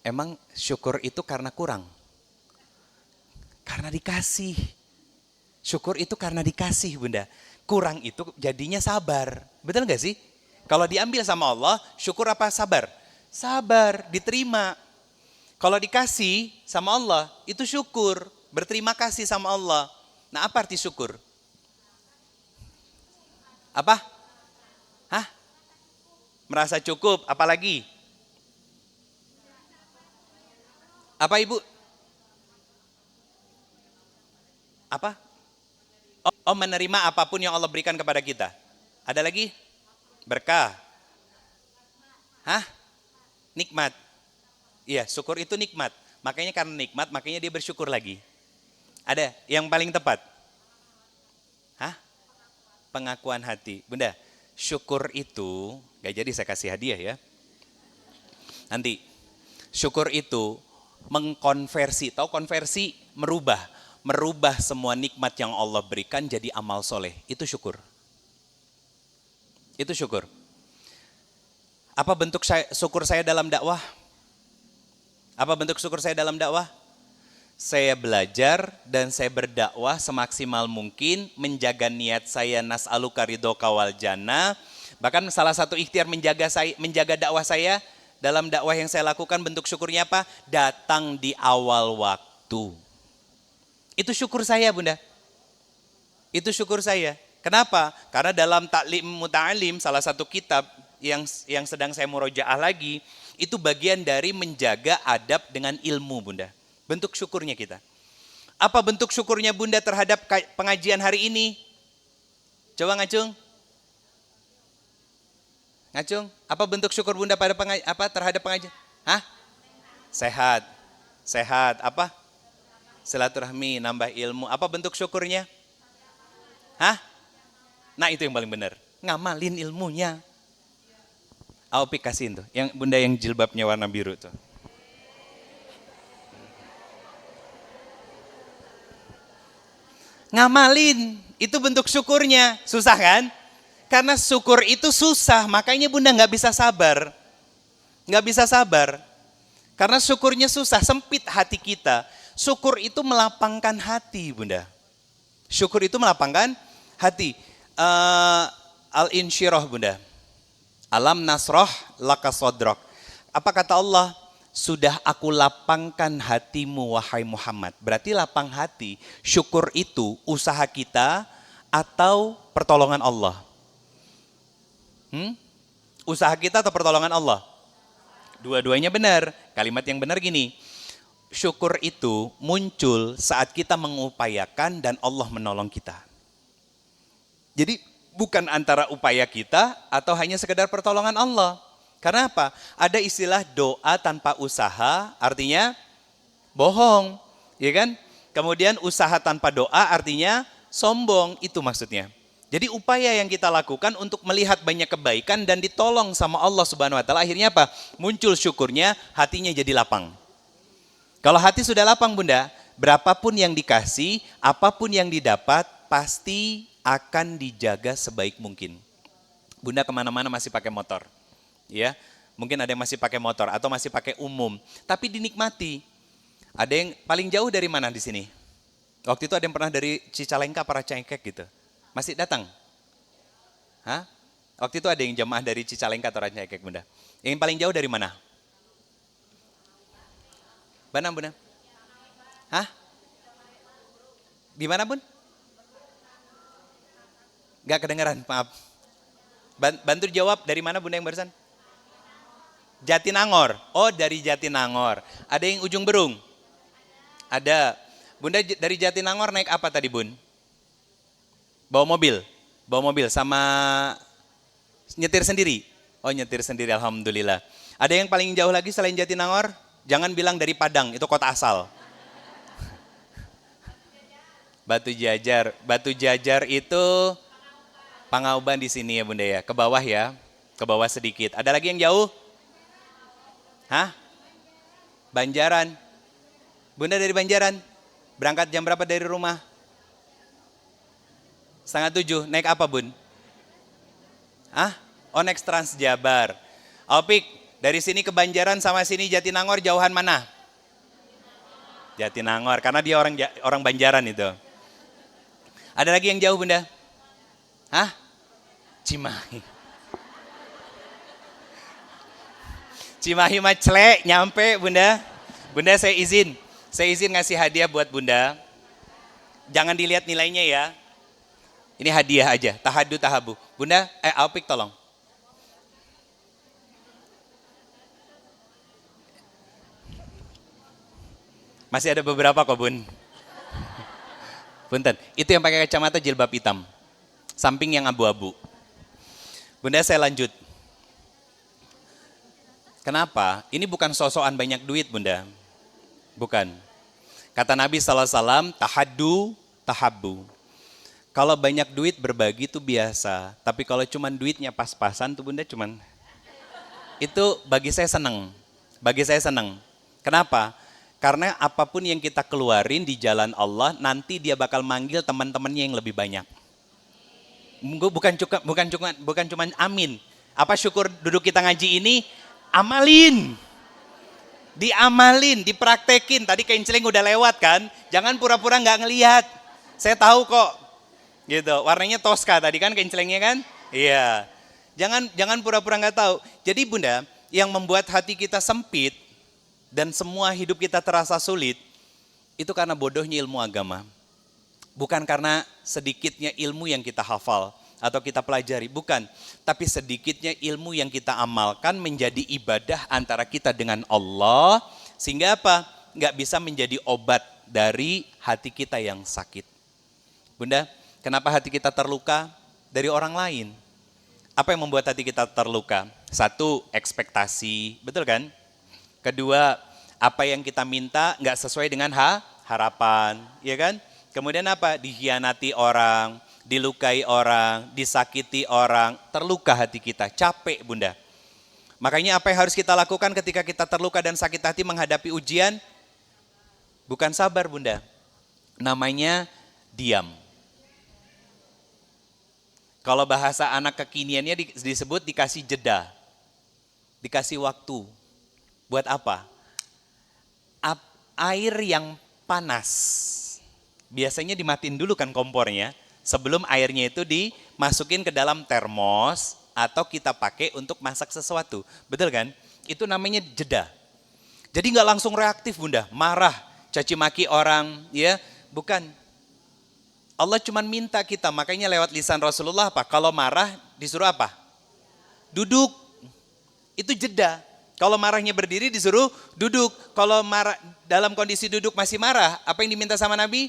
Emang syukur itu karena kurang? Karena dikasih. Syukur itu karena dikasih Bunda. Kurang itu jadinya sabar. Betul gak sih? Kalau diambil sama Allah, syukur apa sabar? Sabar, diterima. Kalau dikasih sama Allah, itu syukur. Berterima kasih sama Allah. Nah apa arti syukur? Apa? Hah? Merasa cukup, apalagi? Apa Ibu? Apa? Oh, menerima apapun yang Allah berikan kepada kita. Ada lagi? Berkah. Hah? Nikmat. Iya, syukur itu nikmat. Makanya karena nikmat, makanya dia bersyukur lagi. Ada yang paling tepat? Hah? Pengakuan hati. Bunda, syukur itu, gak jadi saya kasih hadiah ya. Nanti, syukur itu mengkonversi, tahu konversi? Merubah semua nikmat yang Allah berikan jadi amal soleh. Itu syukur. Itu syukur. Apa bentuk syukur saya dalam dakwah? Apa bentuk syukur saya dalam dakwah? Saya belajar dan saya berdakwah semaksimal mungkin, menjaga niat saya nas'aluka ridhoka wal jannah. Bahkan salah satu ikhtiar menjaga dakwah saya, dalam dakwah yang saya lakukan bentuk syukurnya apa? Datang di awal waktu. Itu syukur saya Bunda. Itu syukur saya. Kenapa? Karena dalam Ta'lim Muta'alim, salah satu kitab yang sedang saya murojaah lagi, itu bagian dari menjaga adab dengan ilmu Bunda. Bentuk syukurnya kita. Apa bentuk syukurnya Bunda terhadap pengajian hari ini? Coba ngacung. Ngacung, apa bentuk syukur Bunda pada terhadap pengajian? Hah? Sehat. Sehat, apa? Silaturahmi, nambah ilmu. Apa bentuk syukurnya? Hah? Nah itu yang paling benar. Ngamalin ilmunya. Aupik kasihin tuh, yang Bunda yang jilbabnya warna biru tuh. Ngamalin, itu bentuk syukurnya. Susah kan? Karena syukur itu susah, makanya Bunda nggak bisa sabar. Nggak bisa sabar. Karena syukurnya susah, sempit hati kita. Syukur itu melapangkan hati, Bunda. Syukur itu melapangkan hati. Al-insyirah, Bunda. Alam nasroh laka sodrok. Apa kata Allah? Sudah aku lapangkan hatimu wahai Muhammad. Berarti lapang hati, syukur itu usaha kita atau pertolongan Allah? Usaha kita atau pertolongan Allah? Dua-duanya benar. Kalimat yang benar gini, syukur itu muncul saat kita mengupayakan dan Allah menolong kita. Jadi bukan antara upaya kita atau hanya sekedar pertolongan Allah. Karena apa? Ada istilah doa tanpa usaha, artinya bohong, ya kan? Kemudian usaha tanpa doa artinya sombong, itu maksudnya. Jadi upaya yang kita lakukan untuk melihat banyak kebaikan dan ditolong sama Allah Subhanahu wa taala, akhirnya apa? Muncul syukurnya, hatinya jadi lapang. Kalau hati sudah lapang, Bunda, berapapun yang dikasih, apapun yang didapat, pasti akan dijaga sebaik mungkin. Bunda kemana-mana masih pakai motor. Ya, mungkin ada yang masih pakai motor atau masih pakai umum, tapi dinikmati. Ada yang paling jauh dari mana di sini? Waktu itu ada yang pernah dari Cicalengka, para cengkek gitu. Masih datang? Hah? Waktu itu ada yang jamaah dari Cicalengka atau cengkek, Bunda. Yang paling jauh dari mana? Mana, Bunda? Hah? Di mana, Bun? Gak kedengeran, maaf. Bantu jawab, dari mana Bunda yang barusan? Jatinangor. Oh, dari Jatinangor. Ada yang Ujung Berung? Ada. Bunda dari Jatinangor naik apa tadi, Bun? Bawa mobil? Bawa mobil sama nyetir sendiri? Oh, nyetir sendiri, alhamdulillah. Ada yang paling jauh lagi selain Jatinangor? Jangan bilang dari Padang, itu kota asal. Batu Jajar. Batu Jajar itu Pangauban di sini ya, Bunda ya. Ke bawah ya. Ke bawah sedikit. Ada lagi yang jauh? Hah? Banjaran. Bunda dari Banjaran. Berangkat jam berapa dari rumah? 6:30. Naik apa, Bun? Hah? Oh, naik Transjabar. Opik, dari sini ke Banjaran sama sini Jatinangor jauhan mana? Jatinangor, karena dia orang Banjaran itu. Ada lagi yang jauh, Bunda? Hah? Cimahi. Cimahi mah celek, nyampe Bunda. Bunda saya izin ngasih hadiah buat Bunda. Jangan dilihat nilainya ya. Ini hadiah aja, tahadu tahabu. Bunda, Alpik tolong. Masih ada beberapa kok, Bun. Punten, itu yang pakai kacamata jilbab hitam. Samping yang abu-abu. Bunda saya lanjut. Kenapa? Ini bukan sosokan banyak duit, Bunda. Bukan. Kata Nabi SAW, tahaddu, tahabbu. Kalau banyak duit berbagi itu biasa. Tapi kalau cuman duitnya pas-pasan tuh Bunda cuman. Itu bagi saya senang. Bagi saya senang. Kenapa? Karena apapun yang kita keluarin di jalan Allah, nanti dia bakal manggil teman-temannya yang lebih banyak. Bukan cuma amin. Apa syukur duduk kita ngaji ini? Amalin, diamalin, dipraktekin. Tadi kencling udah lewat kan, jangan pura-pura nggak ngelihat. Saya tahu kok, gitu. Warnanya Tosca tadi kan kenclingnya kan, iya. Jangan pura-pura nggak tahu. Jadi Bunda, yang membuat hati kita sempit dan semua hidup kita terasa sulit, itu karena bodohnya ilmu agama. Bukan karena sedikitnya ilmu yang kita hafal atau kita pelajari, bukan. Tapi sedikitnya ilmu yang kita amalkan menjadi ibadah antara kita dengan Allah. Sehingga apa? Nggak bisa menjadi obat dari hati kita yang sakit. Bunda, kenapa hati kita terluka? dari orang lain. Apa yang membuat hati kita terluka? Satu, ekspektasi, betul kan? Kedua, apa yang kita minta nggak sesuai dengan harapan, ya kan? Kemudian apa? Dikhianati orang, dilukai orang, disakiti orang, terluka hati kita, capek bunda. Makanya apa yang harus kita lakukan ketika kita terluka dan sakit hati menghadapi ujian? Bukan sabar bunda, namanya diam. Kalau bahasa anak kekiniannya disebut dikasih jeda, dikasih waktu. Buat apa? Air yang panas, biasanya dimatiin dulu kan kompornya, sebelum airnya itu dimasukin ke dalam termos atau kita pakai untuk masak sesuatu. Betul kan? Itu namanya jeda. Jadi nggak langsung reaktif bunda, marah, caci maki orang, ya bukan. Allah cuma minta kita, makanya lewat lisan Rasulullah apa? Kalau marah disuruh apa? Duduk. Itu jeda. Kalau marahnya berdiri disuruh duduk. Kalau marah dalam kondisi duduk masih marah, apa yang diminta sama Nabi?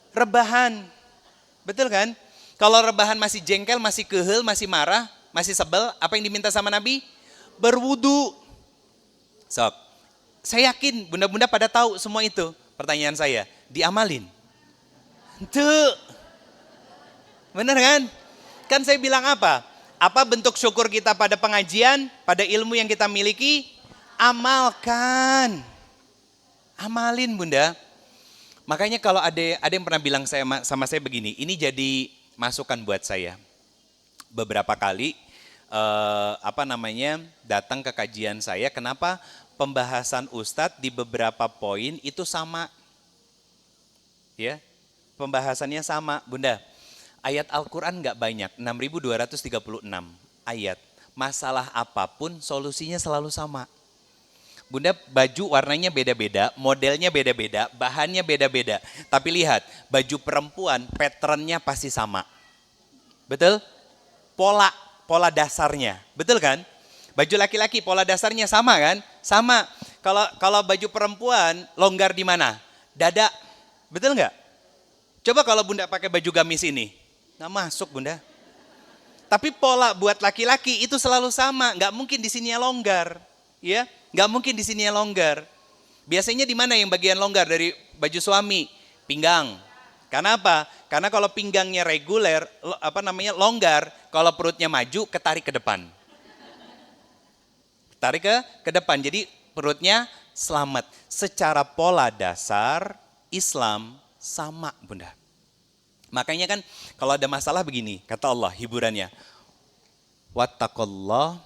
Rebahan. Betul kan? Kalau rebahan masih jengkel, masih kehel, masih marah, masih sebel, apa yang diminta sama Nabi? Berwudu. Sok. Saya yakin bunda-bunda pada tahu semua itu. Pertanyaan saya, diamalin? Tuh. Bener kan? Kan saya bilang apa? Apa bentuk syukur kita pada pengajian, pada ilmu yang kita miliki? Amalkan. Amalin bunda. Makanya kalau ada yang pernah bilang sama saya begini, ini jadi masukan buat saya. Beberapa kali datang ke kajian saya, kenapa pembahasan Ustadz di beberapa poin itu sama. Ya. Pembahasannya sama, bunda. Ayat Al-Quran nggak banyak, 6.236 ayat. Masalah apapun solusinya selalu sama. Bunda, baju warnanya beda-beda, modelnya beda-beda, bahannya beda-beda. Tapi lihat, baju perempuan patternnya pasti sama. Betul? Pola dasarnya, betul kan? Baju laki-laki pola dasarnya sama kan? Sama. Kalau baju perempuan longgar di mana? Dada, betul nggak? Coba kalau bunda pakai baju gamis ini, nggak masuk bunda. Tapi pola buat laki-laki itu selalu sama, nggak mungkin di sininya longgar, ya, nggak mungkin di sininya longgar. Biasanya di mana yang bagian longgar dari baju suami? Pinggang. Karena apa? Karena kalau pinggangnya reguler, longgar, kalau perutnya maju, ketarik ke depan. Tarik ke depan, jadi perutnya selamat. Secara pola dasar Islam sama bunda. Makanya kan kalau ada masalah begini, kata Allah hiburannya. Wattaqullah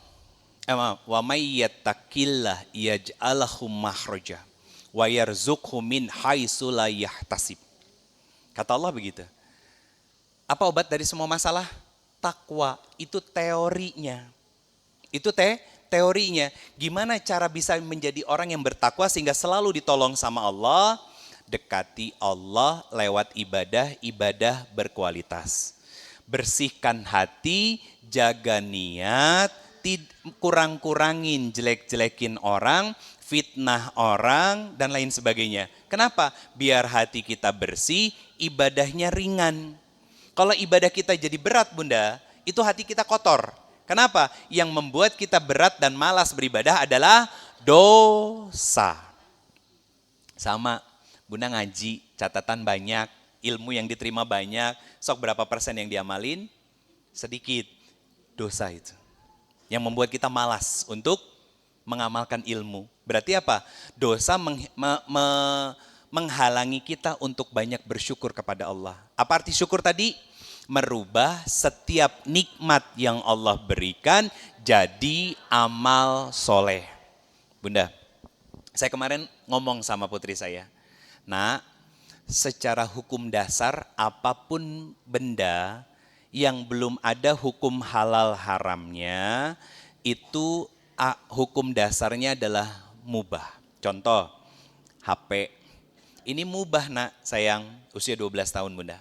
wa may yattaqillah yaj'alhu makhraja wa yarzuqhu min haitsu la yahtasib. Kata Allah begitu. Apa obat dari semua masalah? Takwa, itu teorinya. Itu teorinya. Gimana cara bisa menjadi orang yang bertakwa sehingga selalu ditolong sama Allah? Dekati Allah lewat ibadah berkualitas. Bersihkan hati, jaga niat, kurang-kurangin jelek-jelekin orang, fitnah orang, dan lain sebagainya. Kenapa? Biar hati kita bersih, ibadahnya ringan. Kalau ibadah kita jadi berat bunda, itu hati kita kotor. Kenapa? Yang membuat kita berat dan malas beribadah adalah dosa. Sama. Bunda ngaji, catatan banyak, ilmu yang diterima banyak, sok berapa persen yang diamalin? Sedikit. Dosa itu. Yang membuat kita malas untuk mengamalkan ilmu. Berarti apa? Dosa menghalangi kita untuk banyak bersyukur kepada Allah. Apa arti syukur tadi? Merubah setiap nikmat yang Allah berikan jadi amal soleh. Bunda, saya kemarin ngomong sama putri saya. Nah, secara hukum dasar apapun benda yang belum ada hukum halal haramnya, itu hukum dasarnya adalah mubah. Contoh, HP. Ini mubah nak sayang, usia 12 tahun bunda.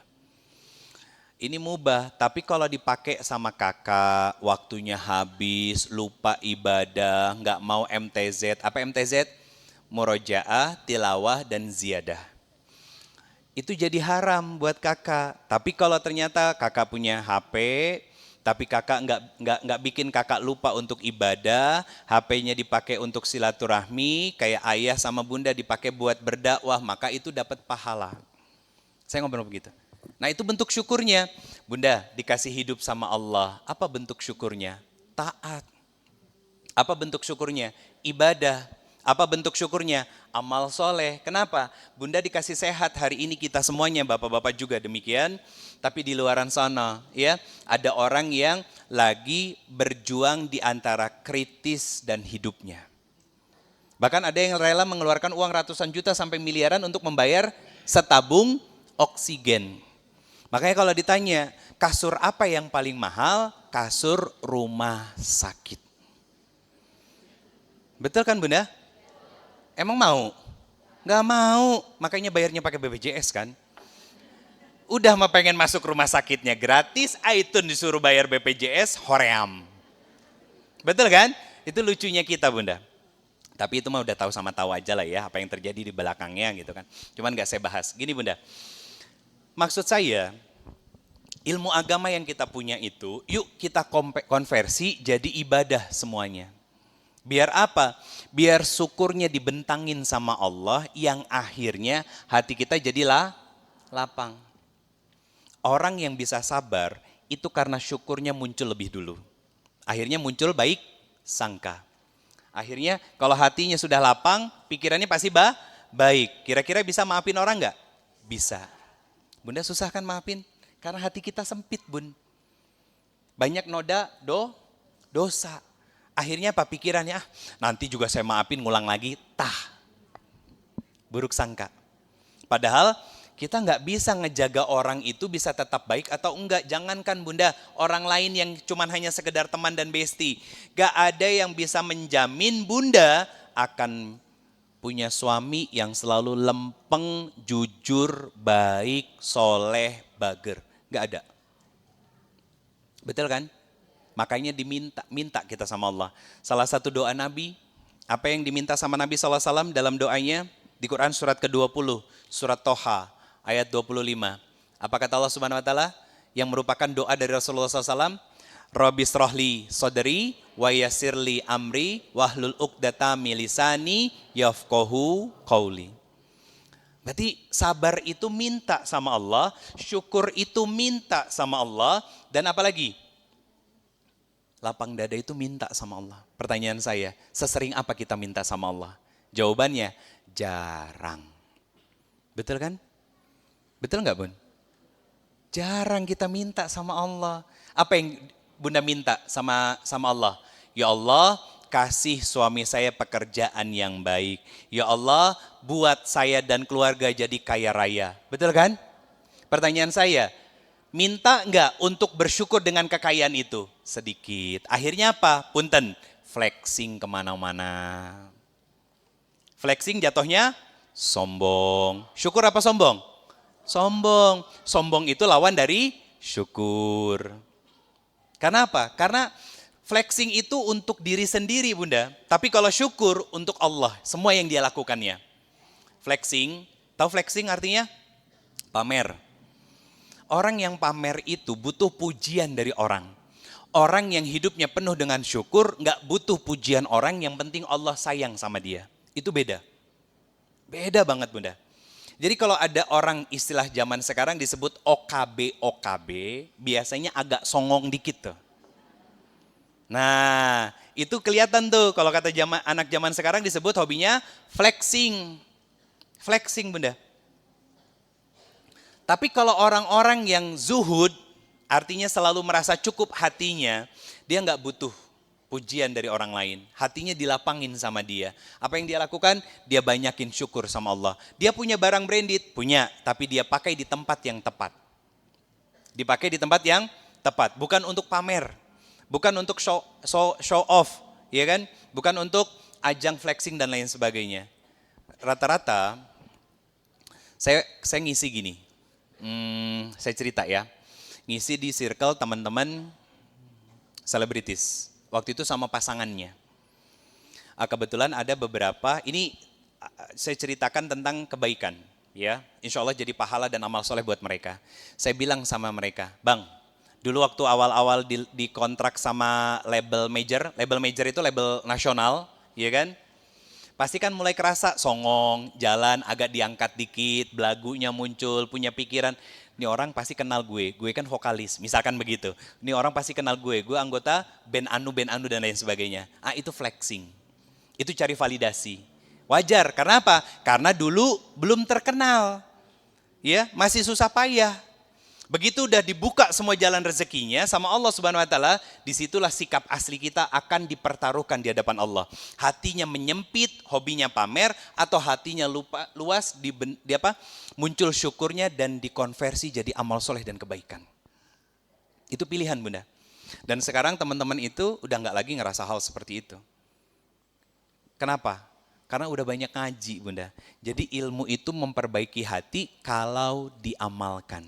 Ini mubah, tapi kalau dipakai sama kakak, waktunya habis, lupa ibadah, nggak mau MTZ. Apa MTZ? Murojaah, tilawah, dan ziyadah. itu jadi haram buat kakak. Tapi kalau ternyata kakak punya HP, tapi kakak nggak bikin kakak lupa untuk ibadah, HP-nya dipakai untuk silaturahmi, kayak ayah sama bunda dipakai buat berdakwah, maka itu dapat pahala. Saya ngobrol begitu. Nah itu bentuk syukurnya. Bunda dikasih hidup sama Allah, apa bentuk syukurnya? Taat. Apa bentuk syukurnya? Ibadah. Apa bentuk syukurnya? Amal soleh. Kenapa? Bunda dikasih sehat hari ini, kita semuanya, bapak-bapak juga demikian. Tapi di luaran sana, ya, ada orang yang lagi berjuang di antara kritis dan hidupnya. Bahkan ada yang rela mengeluarkan uang ratusan juta sampai miliaran untuk membayar setabung oksigen. Makanya kalau ditanya, kasur apa yang paling mahal? Kasur rumah sakit. Betul kan Bunda? Emang mau? Nggak mau, makanya bayarnya pakai BPJS kan. Udah mah pengen masuk rumah sakitnya gratis, Aitun disuruh bayar BPJS, hoream. Betul kan? Itu lucunya kita Bunda. Tapi itu mah udah tahu sama tahu aja lah ya, apa yang terjadi di belakangnya gitu kan. Cuman nggak saya bahas. Gini Bunda, maksud saya ilmu agama yang kita punya itu, yuk kita konversi jadi ibadah semuanya. Biar apa? Biar syukurnya dibentangin sama Allah yang akhirnya hati kita jadilah lapang. Orang yang bisa sabar itu karena syukurnya muncul lebih dulu. Akhirnya muncul baik sangka. Akhirnya kalau hatinya sudah lapang, pikirannya pasti baik. Kira-kira bisa maafin orang enggak? Bisa. Bunda susah kan maafin? Karena hati kita sempit Bun. Banyak noda dosa. Akhirnya apa pikirannya? Nanti juga saya maafin, ngulang lagi. Buruk sangka. Padahal kita nggak bisa ngejaga orang itu bisa tetap baik atau enggak. Jangankan Bunda, orang lain yang cuman hanya sekedar teman dan bestie. Gak ada yang bisa menjamin Bunda akan punya suami yang selalu lempeng, jujur, baik, soleh, bager. Gak ada. Betul kan? Makanya minta kita sama Allah. Salah satu doa Nabi, apa yang diminta sama Nabi SAW dalam doanya di Quran surat ke-20, surat Toha, ayat 25. Apa kata Allah Subhanahu Wa Taala yang merupakan doa dari Rasulullah SAW? Rabbi srohli sodri wa yasirli amri wahlul uqdata milisani yafkohu qawli. Berarti sabar itu minta sama Allah, syukur itu minta sama Allah, dan apa lagi? Lapang dada itu minta sama Allah. Pertanyaan saya, sesering apa kita minta sama Allah? Jawabannya, jarang. Betul kan? Betul nggak Bun? Jarang kita minta sama Allah. Apa yang Bunda minta sama Allah? Ya Allah, kasih suami saya pekerjaan yang baik. Ya Allah, buat saya dan keluarga jadi kaya raya. Betul kan? Pertanyaan saya, minta enggak untuk bersyukur dengan kekayaan itu? Sedikit. Akhirnya apa? Punten, flexing kemana-mana. Flexing jatuhnya sombong. Syukur apa sombong? Sombong. Sombong itu lawan dari syukur. Karena apa? Karena flexing itu untuk diri sendiri Bunda. Tapi kalau syukur untuk Allah. Semua yang dia lakukannya. Flexing, tahu flexing artinya? Pamer. Orang yang pamer itu butuh pujian dari orang. Orang yang hidupnya penuh dengan syukur nggak butuh pujian orang, yang penting Allah sayang sama dia. Itu beda. Beda banget Bunda. Jadi kalau ada orang istilah zaman sekarang disebut OKB, biasanya agak songong dikit tuh. Nah itu kelihatan tuh kalau kata anak zaman sekarang disebut hobinya flexing. Flexing Bunda. Tapi kalau orang-orang yang zuhud, artinya selalu merasa cukup hatinya, dia nggak butuh pujian dari orang lain. Hatinya dilapangin sama dia. Apa yang dia lakukan? Dia banyakin syukur sama Allah. Dia punya barang branded? Punya, tapi dia pakai di tempat yang tepat. Dipakai di tempat yang tepat, bukan untuk pamer. Bukan untuk show off, ya kan? Bukan untuk ajang flexing dan lain sebagainya. Rata-rata, saya ngisi gini. Saya cerita ya, ngisi di circle teman-teman selebritis. Waktu itu sama pasangannya. Kebetulan ada beberapa, ini saya ceritakan tentang kebaikan. ya, insya Allah jadi pahala dan amal soleh buat mereka. Saya bilang sama mereka, Bang, dulu waktu awal-awal di kontrak sama label major itu label nasional, ya kan? Pasti kan mulai kerasa songong, jalan agak diangkat dikit, belagunya muncul, punya pikiran. Ini orang pasti kenal gue kan vokalis, misalkan begitu. Ini orang pasti kenal gue anggota band anu dan lain sebagainya. Itu flexing, itu cari validasi. Wajar, karena apa? Karena dulu belum terkenal, ya masih susah payah. Begitu udah dibuka semua jalan rezekinya sama Allah Subhanahu Wa Taala, disitulah sikap asli kita akan dipertaruhkan di hadapan Allah. Hatinya menyempit, hobinya pamer, atau hatinya luas, muncul syukurnya dan dikonversi jadi amal soleh dan kebaikan. Itu pilihan Bunda. Dan sekarang teman-teman itu udah nggak lagi ngerasa hal seperti itu. Kenapa? Karena udah banyak ngaji Bunda. Jadi ilmu itu memperbaiki hati kalau diamalkan.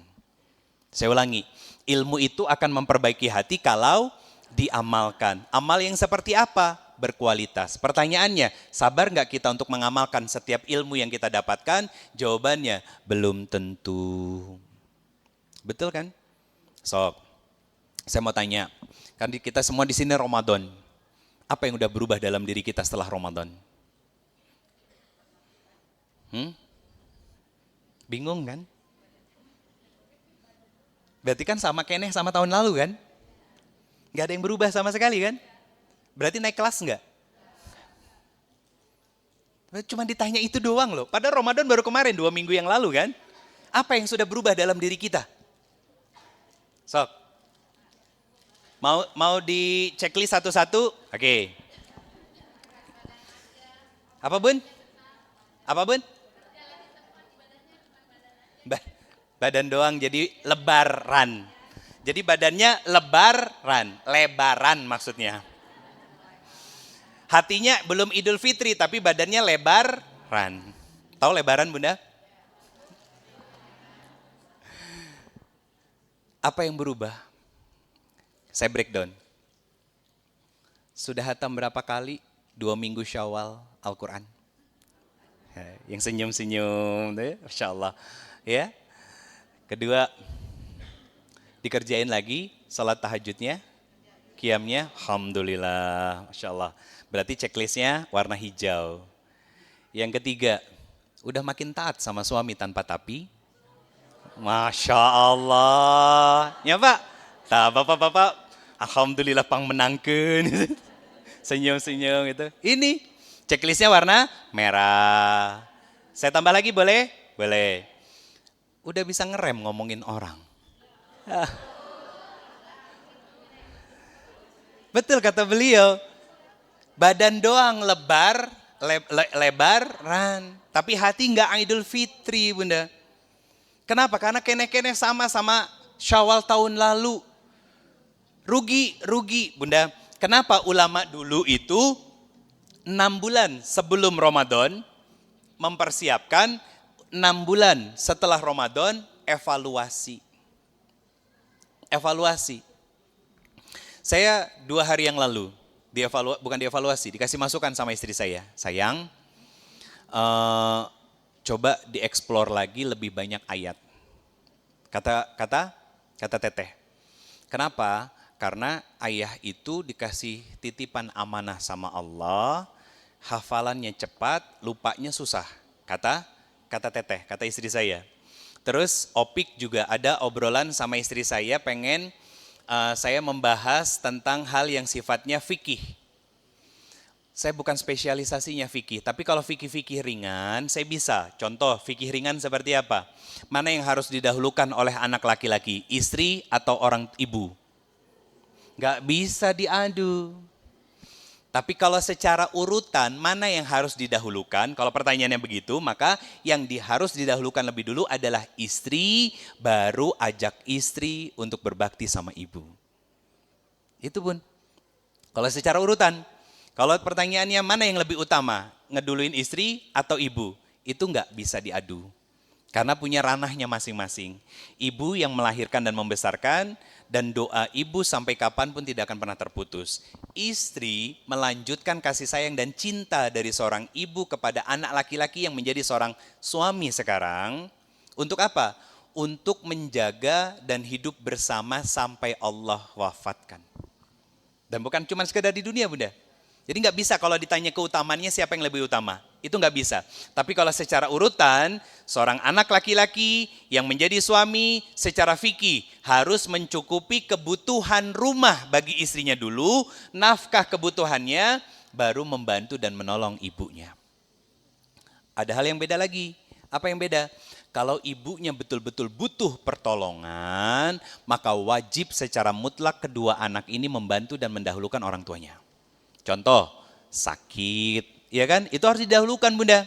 Saya ulangi, ilmu itu akan memperbaiki hati kalau diamalkan. Amal yang seperti apa? Berkualitas. Pertanyaannya, sabar nggak kita untuk mengamalkan setiap ilmu yang kita dapatkan? Jawabannya, belum tentu. Betul kan? Saya mau tanya, kan kita semua di sini Ramadan. Apa yang udah berubah dalam diri kita setelah Ramadan? Bingung kan? Berarti kan sama keneh sama tahun lalu kan? Gak ada yang berubah sama sekali kan? Berarti naik kelas enggak? Cuma ditanya itu doang loh. Padahal Ramadan baru kemarin 2 minggu yang lalu kan? Apa yang sudah berubah dalam diri kita? Mau di checklist satu-satu? Oke. Apa Bun? Badan doang jadi lebaran. Jadi badannya lebaran maksudnya. Hatinya belum Idul Fitri tapi badannya lebaran. Tahu lebaran Bunda? Apa yang berubah? Saya breakdown. Sudah hatam berapa kali 2 minggu Syawal Al-Quran? Yang senyum-senyum, Masya Allah. Ya. Kedua, dikerjain lagi salat tahajudnya, qiyamnya, alhamdulillah, Masya Allah. Berarti checklistnya warna hijau. Yang ketiga, udah makin taat sama suami tanpa tapi. Masya Allah. Ya Pak, Bapak, alhamdulillah pang menangkeun. Senyum-senyum gitu. Ini checklistnya warna merah. Saya tambah lagi boleh? Boleh. Udah bisa ngerem ngomongin orang. Betul kata beliau. Badan doang lebaran. Tapi hati enggak Idul Fitri Bunda. Kenapa? Karena keneh-keneh sama Syawal tahun lalu. Rugi Bunda. Kenapa ulama dulu itu 6 bulan sebelum Ramadan mempersiapkan, 6 bulan setelah Ramadan evaluasi. Saya 2 hari yang lalu dikasih masukan sama istri saya. Sayang, coba dieksplor lagi lebih banyak ayat. Kata Teteh. Kenapa? Karena ayah itu dikasih titipan amanah sama Allah, hafalannya cepat, lupanya susah. Kata Teteh, kata istri saya. Terus Opik juga ada obrolan sama istri saya, pengen saya membahas tentang hal yang sifatnya fikih. Saya bukan spesialisasinya fikih, tapi kalau fikih-fikih ringan saya bisa. Contoh fikih ringan seperti apa? Mana yang harus didahulukan oleh anak laki-laki, istri atau orang ibu? Gak bisa diadu. Tapi kalau secara urutan mana yang harus didahulukan? Kalau pertanyaannya begitu, maka yang harus didahulukan lebih dulu adalah istri, baru ajak istri untuk berbakti sama ibu. Itu Bun. Kalau secara urutan, kalau pertanyaannya mana yang lebih utama? Ngeduluin istri atau ibu? Itu nggak bisa diadu. Karena punya ranahnya masing-masing. Ibu yang melahirkan dan membesarkan, dan doa ibu sampai kapanpun tidak akan pernah terputus. Istri melanjutkan kasih sayang dan cinta dari seorang ibu kepada anak laki-laki yang menjadi seorang suami sekarang. Untuk apa? Untuk menjaga dan hidup bersama sampai Allah wafatkan. Dan bukan cuma sekedar di dunia, Bunda. Jadi nggak bisa kalau ditanya keutamaannya siapa yang lebih utama. Itu nggak bisa. Tapi kalau secara urutan, seorang anak laki-laki yang menjadi suami secara fikih harus mencukupi kebutuhan rumah bagi istrinya dulu, nafkah kebutuhannya, baru membantu dan menolong ibunya. Ada hal yang beda lagi. Apa yang beda? Kalau ibunya betul-betul butuh pertolongan, maka wajib secara mutlak kedua anak ini membantu dan mendahulukan orang tuanya. Contoh, sakit, ya kan? Itu harus didahulukan, Bunda.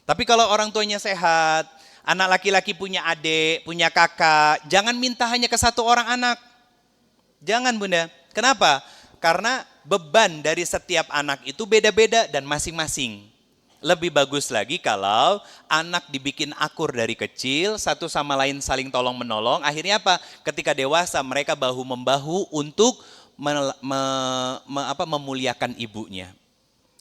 Tapi kalau orang tuanya sehat, anak laki-laki punya adik, punya kakak, jangan minta hanya ke satu orang anak. Jangan, Bunda. Kenapa? Karena beban dari setiap anak itu beda-beda dan masing-masing. Lebih bagus lagi kalau anak dibikin akur dari kecil, satu sama lain saling tolong menolong. Akhirnya apa? Ketika dewasa mereka bahu-membahu untuk memuliakan ibunya.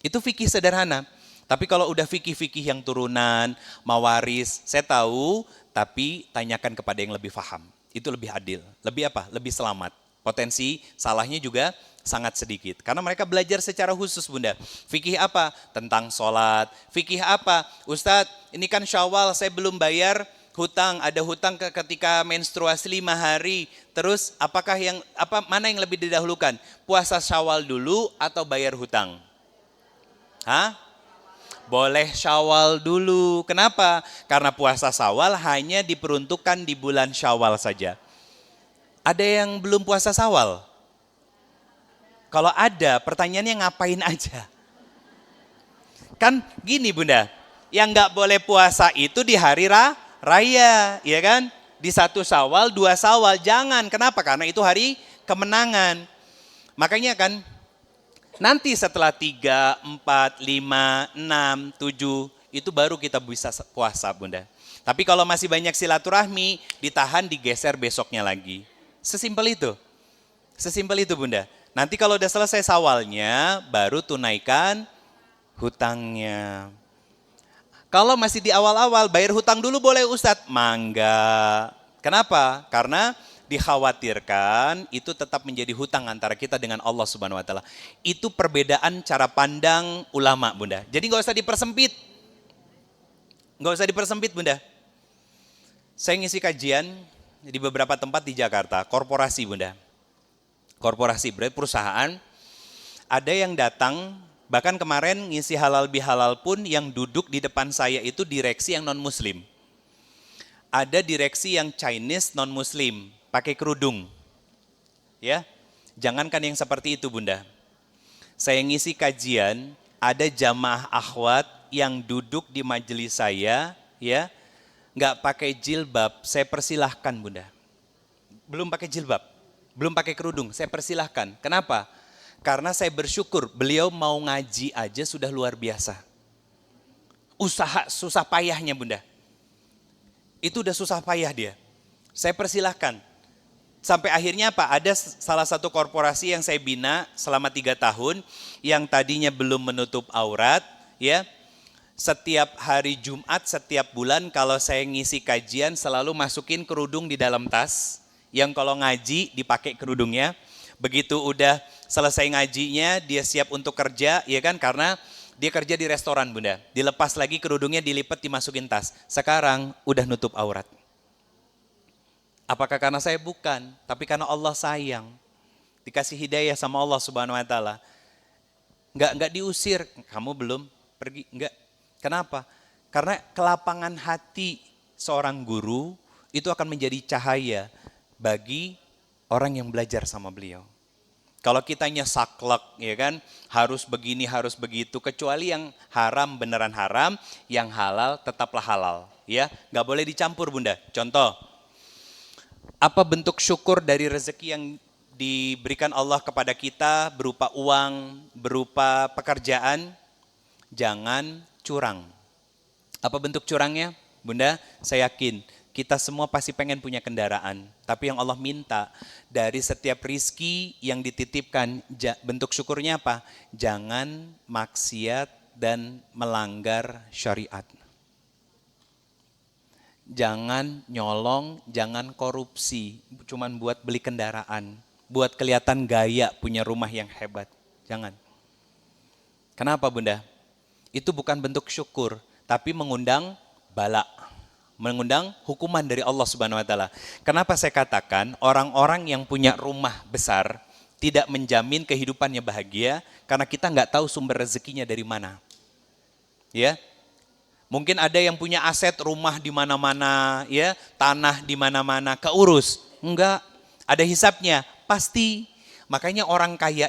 Itu fikih sederhana. Tapi kalau udah fikih-fikih yang turunan, mawaris, saya tahu, tapi tanyakan kepada yang lebih paham. Itu lebih adil. Lebih apa? Lebih selamat. Potensi salahnya juga sangat sedikit. Karena mereka belajar secara khusus, Bunda. Fikih apa? Tentang sholat. Fikih apa? Ustadz, ini kan Syawal, saya belum bayar hutang. Ada hutang ketika menstruasi 5 hari. Terus mana yang lebih didahulukan? Puasa Syawal dulu atau bayar hutang? Hah? Boleh Syawal dulu. Kenapa? Karena puasa Syawal hanya diperuntukkan di bulan Syawal saja. Ada yang belum puasa Syawal? Kalau ada, pertanyaannya ngapain aja? Kan gini, Bunda, yang nggak boleh puasa itu di hari raya, ya kan? Di 1 Syawal, 2 Syawal, jangan. Kenapa? Karena itu hari kemenangan. Makanya kan, nanti setelah 3, 4, 5, 6, 7, itu baru kita bisa puasa, Bunda. Tapi kalau masih banyak silaturahmi, ditahan, digeser besoknya lagi. Sesimpel itu. Sesimpel itu, Bunda. Nanti kalau udah selesai Syawalnya, baru tunaikan hutangnya. Kalau masih di awal-awal, bayar hutang dulu boleh Ustadz? Mangga. Kenapa? Karena dikhawatirkan itu tetap menjadi hutang antara kita dengan Allah Subhanahu wa Ta'ala. Itu perbedaan cara pandang ulama, Bunda. Jadi nggak usah dipersempit. Nggak usah dipersempit, Bunda. Saya ngisi kajian di beberapa tempat di Jakarta, korporasi, Bunda. Korporasi, berarti perusahaan. Ada yang datang, bahkan kemarin ngisi halal bihalal pun yang duduk di depan saya itu direksi yang non-muslim. Ada direksi yang Chinese non-muslim, pakai kerudung. Ya, jangankan yang seperti itu, Bunda. Saya ngisi kajian, ada jamaah akhwat yang duduk di majelis saya, ya, nggak pakai jilbab, saya persilahkan, Bunda. Belum pakai jilbab, belum pakai kerudung, saya persilahkan. Kenapa? Karena saya bersyukur beliau mau ngaji aja sudah luar biasa. Usaha susah payahnya, Bunda. Itu udah susah payah dia. Saya persilahkan. Sampai akhirnya apa? Ada salah satu korporasi yang saya bina selama 3 tahun, yang tadinya belum menutup aurat, ya. Setiap hari Jumat, setiap bulan kalau saya ngisi kajian selalu masukin kerudung di dalam tas. Yang kalau ngaji dipakai kerudungnya. Begitu udah selesai ngajinya, dia siap untuk kerja, ya kan? Karena dia kerja di restoran, Bunda. Dilepas lagi kerudungnya, dilipat, dimasukin tas. Sekarang udah nutup aurat. Apakah karena saya? Bukan. Tapi karena Allah sayang. Dikasih hidayah sama Allah Subhanahu wa Ta'ala. Enggak diusir. Kamu belum pergi? Enggak. Kenapa? Karena kelapangan hati seorang guru itu akan menjadi cahaya bagi orang yang belajar sama beliau. Kalau kitanya saklek, ya kan, harus begini, harus begitu, kecuali yang haram beneran haram, yang halal tetaplah halal, ya, nggak boleh dicampur, Bunda. Contoh, apa bentuk syukur dari rezeki yang diberikan Allah kepada kita berupa uang, berupa pekerjaan? Jangan curang. Apa bentuk curangnya? Bunda, saya yakin kita semua pasti pengen punya kendaraan. Tapi yang Allah minta dari setiap rizki yang dititipkan, bentuk syukurnya apa? Jangan maksiat dan melanggar syariat. Jangan nyolong, jangan korupsi, cuman buat beli kendaraan. Buat kelihatan gaya punya rumah yang hebat. Jangan. Kenapa Bunda? Itu bukan bentuk syukur, tapi mengundang bala. Mengundang hukuman dari Allah Subhanahu wa taala. Kenapa saya katakan orang-orang yang punya rumah besar tidak menjamin kehidupannya bahagia karena kita nggak tahu sumber rezekinya dari mana. Ya. Mungkin ada yang punya aset rumah di mana-mana, ya, tanah di mana-mana, keurus. Enggak, ada hisapnya, pasti. Makanya orang kaya,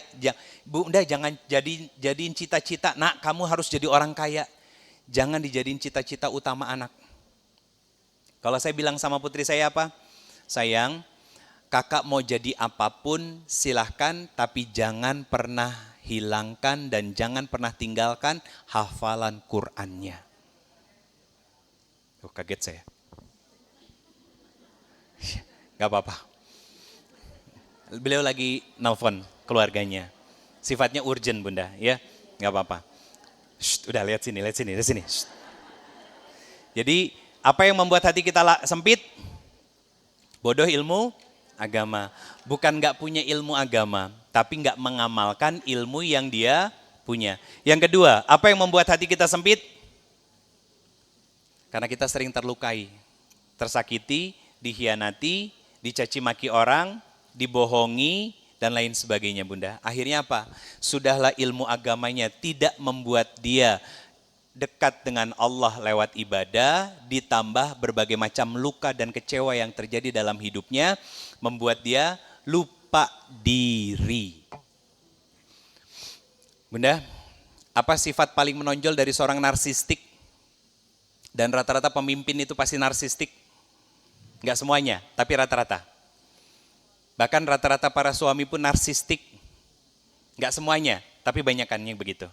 Bunda jangan jadiin cita-cita, nak kamu harus jadi orang kaya. Jangan dijadiin cita-cita utama anak. Kalau saya bilang sama putri saya apa? Sayang, kakak mau jadi apapun silahkan, tapi jangan pernah hilangkan dan jangan pernah tinggalkan hafalan Qur'annya. Oh, kaget saya. Gak apa-apa. Beliau lagi nelfon keluarganya. Sifatnya urgent Bunda, ya. Gak apa-apa. Udah lihat sini. Shh. Jadi apa yang membuat hati kita sempit? Bodoh ilmu agama. Bukan gak punya ilmu agama, tapi gak mengamalkan ilmu yang dia punya. Yang kedua, apa yang membuat hati kita sempit? Karena kita sering terlukai, tersakiti, dikhianati, dicaci maki orang, dibohongi, dan lain sebagainya Bunda. Akhirnya apa? Sudahlah ilmu agamanya tidak membuat dia dekat dengan Allah lewat ibadah, ditambah berbagai macam luka dan kecewa yang terjadi dalam hidupnya, membuat dia lupa diri. Bunda, apa sifat paling menonjol dari seorang narsistik? Dan rata-rata pemimpin itu pasti narsistik. Enggak semuanya, tapi rata-rata. Bahkan rata-rata para suami pun narsistik. Enggak semuanya, tapi banyakannya begitu.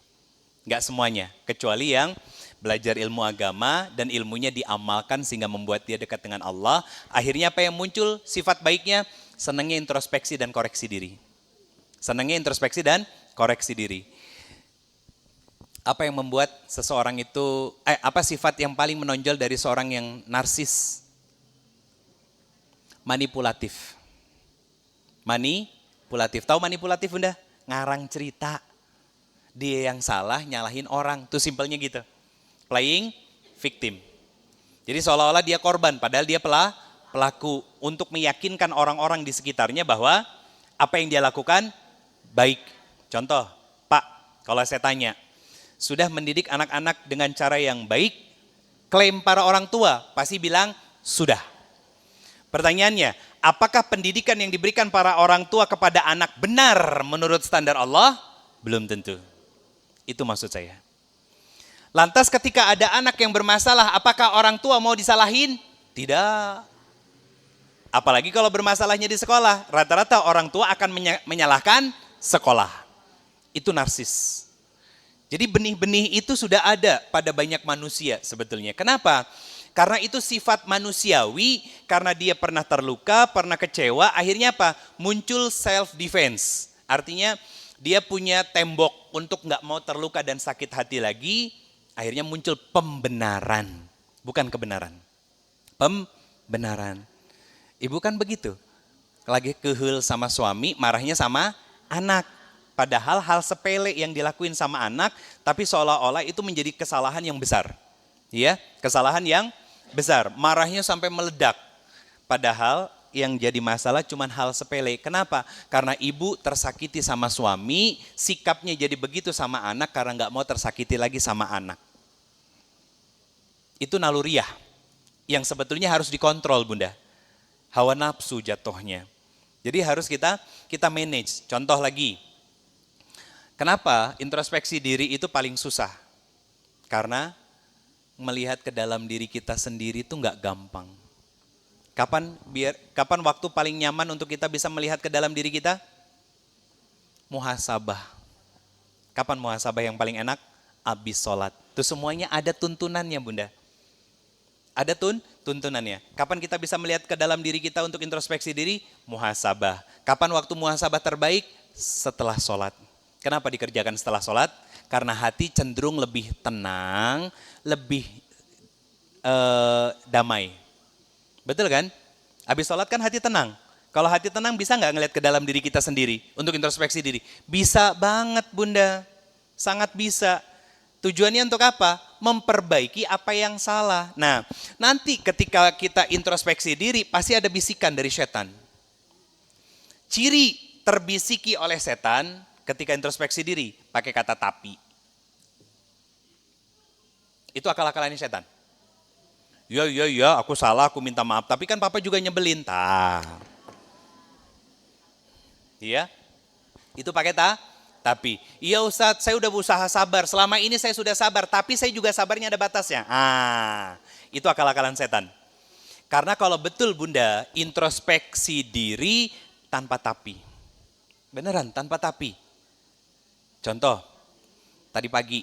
Enggak semuanya, kecuali yang belajar ilmu agama dan ilmunya diamalkan sehingga membuat dia dekat dengan Allah. Akhirnya apa yang muncul? Sifat baiknya, senangnya introspeksi dan koreksi diri. Senangnya introspeksi dan koreksi diri. Apa yang membuat seseorang itu, apa sifat yang paling menonjol dari seorang yang narsis? Manipulatif. Manipulatif. Tahu manipulatif Bunda? Ngarang cerita. Dia yang salah nyalahin orang. Tuh simpelnya gitu. Playing victim. Jadi seolah-olah dia korban padahal dia pelaku untuk meyakinkan orang-orang di sekitarnya bahwa apa yang dia lakukan baik. Contoh, Pak, kalau saya tanya, sudah mendidik anak-anak dengan cara yang baik? Klaim para orang tua pasti bilang sudah. Pertanyaannya, apakah pendidikan yang diberikan para orang tua kepada anak benar menurut standar Allah? Belum tentu. Itu maksud saya. Lantas ketika ada anak yang bermasalah, apakah orang tua mau disalahin? Tidak. Apalagi kalau bermasalahnya di sekolah, rata-rata orang tua akan menyalahkan sekolah. Itu narsis. Jadi benih-benih itu sudah ada pada banyak manusia sebetulnya. Kenapa? Karena itu sifat manusiawi, karena dia pernah terluka, pernah kecewa, akhirnya apa? Muncul self-defense. Artinya dia punya tembok untuk nggak mau terluka dan sakit hati lagi, akhirnya muncul pembenaran, bukan kebenaran. Pembenaran. Ibu kan begitu, lagi kehul sama suami, marahnya sama anak. Padahal hal sepele yang dilakuin sama anak, tapi seolah-olah itu menjadi kesalahan yang besar. Ya, kesalahan yang besar, marahnya sampai meledak. Padahal yang jadi masalah cuma hal sepele. Kenapa? Karena ibu tersakiti sama suami, sikapnya jadi begitu sama anak karena nggak mau tersakiti lagi sama anak. Itu naluriah yang sebetulnya harus dikontrol Bunda. Hawa nafsu jatuhnya. Jadi harus kita manage. Contoh lagi, kenapa introspeksi diri itu paling susah? Karena melihat ke dalam diri kita sendiri itu nggak gampang. Kapan waktu paling nyaman untuk kita bisa melihat ke dalam diri kita? Muhasabah. Kapan muhasabah yang paling enak? Abis sholat. Itu semuanya ada tuntunannya Bunda. Ada tuntunannya. Kapan kita bisa melihat ke dalam diri kita untuk introspeksi diri? Muhasabah. Kapan waktu muhasabah terbaik? Setelah sholat. Kenapa dikerjakan setelah sholat? Karena hati cenderung lebih tenang, lebih damai. Betul kan? Habis sholat kan hati tenang. Kalau hati tenang bisa nggak ngeliat ke dalam diri kita sendiri untuk introspeksi diri? Bisa banget Bunda, sangat bisa. Tujuannya untuk apa? Memperbaiki apa yang salah. Nah, nanti ketika kita introspeksi diri, pasti ada bisikan dari setan. Ciri terbisiki oleh setan ketika introspeksi diri, pakai kata tapi. Itu akal-akalannya setan. Ya, aku salah, aku minta maaf. Tapi kan papa juga nyebelin. Iya, itu pakai tapi. Iya Ustadz, saya udah berusaha sabar. Selama ini saya sudah sabar, tapi saya juga sabarnya ada batasnya. Itu akal-akalan setan. Karena kalau betul Bunda, introspeksi diri tanpa tapi. Beneran, tanpa tapi. Contoh, tadi pagi,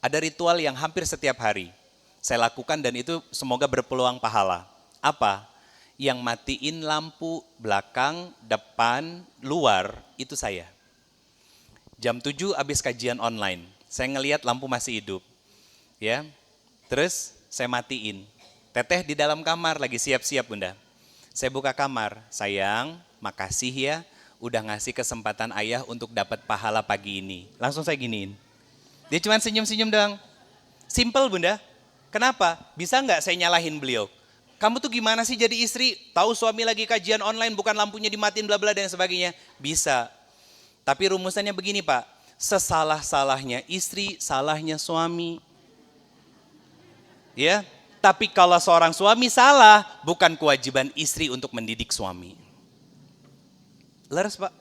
ada ritual yang hampir setiap hari saya lakukan dan itu semoga berpeluang pahala. Apa? Yang matiin lampu belakang, depan, luar, itu saya. Jam 7 habis kajian online, saya ngelihat lampu masih hidup. Ya, terus saya matiin. Teteh di dalam kamar lagi siap-siap Bunda. Saya buka kamar, sayang, makasih ya, udah ngasih kesempatan ayah untuk dapat pahala pagi ini. Langsung saya giniin. Dia cuma senyum-senyum doang. Simple Bunda. Kenapa? Bisa nggak saya nyalahin beliau? Kamu tuh gimana sih jadi istri? Tahu suami lagi kajian online, bukan lampunya dimatiin bla bla dan sebagainya. Bisa. Tapi rumusannya begini Pak, sesalah-salahnya istri, salahnya suami. Ya, tapi kalau seorang suami salah, bukan kewajiban istri untuk mendidik suami. Leres Pak?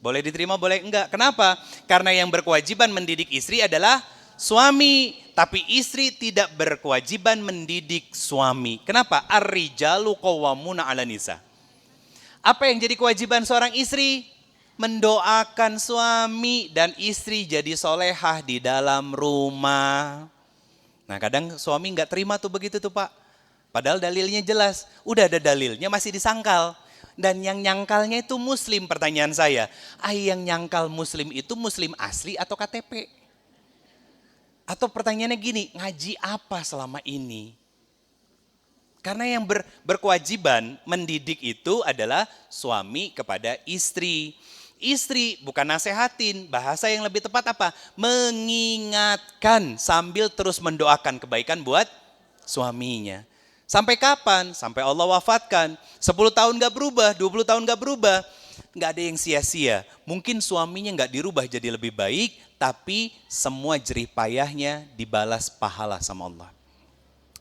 Boleh diterima, boleh enggak. Kenapa? Karena yang berkewajiban mendidik istri adalah suami. Tapi istri tidak berkewajiban mendidik suami. Kenapa? Ar-rijalu qawwamuna 'alan nisa. Apa yang jadi kewajiban seorang istri? Mendoakan suami dan istri jadi solehah di dalam rumah. Nah kadang suami nggak terima tuh begitu tuh Pak. Padahal dalilnya jelas. Udah ada dalilnya masih disangkal. Dan yang nyangkalnya itu muslim, pertanyaan saya. Yang nyangkal muslim itu muslim asli atau KTP? Atau pertanyaannya gini, ngaji apa selama ini? Karena yang berkewajiban mendidik itu adalah suami kepada istri. Istri bukan nasehatin, bahasa yang lebih tepat apa? Mengingatkan sambil terus mendoakan kebaikan buat suaminya. Sampai kapan? Sampai Allah wafatkan. 10 tahun gak berubah, 20 tahun gak berubah. Gak ada yang sia-sia. Mungkin suaminya gak dirubah jadi lebih baik, tapi semua jerih payahnya dibalas pahala sama Allah.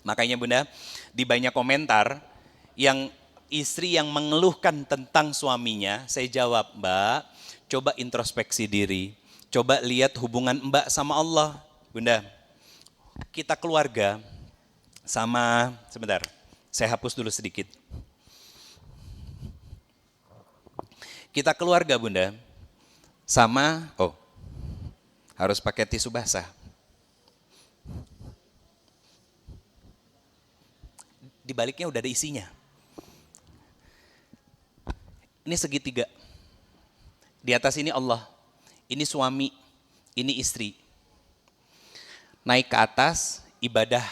Makanya Bunda, di banyak komentar yang istri yang mengeluhkan tentang suaminya, saya jawab, Mbak, coba introspeksi diri. Coba lihat hubungan Mbak sama Allah. Bunda, kita keluarga sama, sebentar, saya hapus dulu sedikit. Kita keluarga Bunda, sama, harus pakai tisu basah. Di baliknya udah ada isinya. Ini segitiga. Di atas ini Allah, ini suami, ini istri. Naik ke atas, ibadah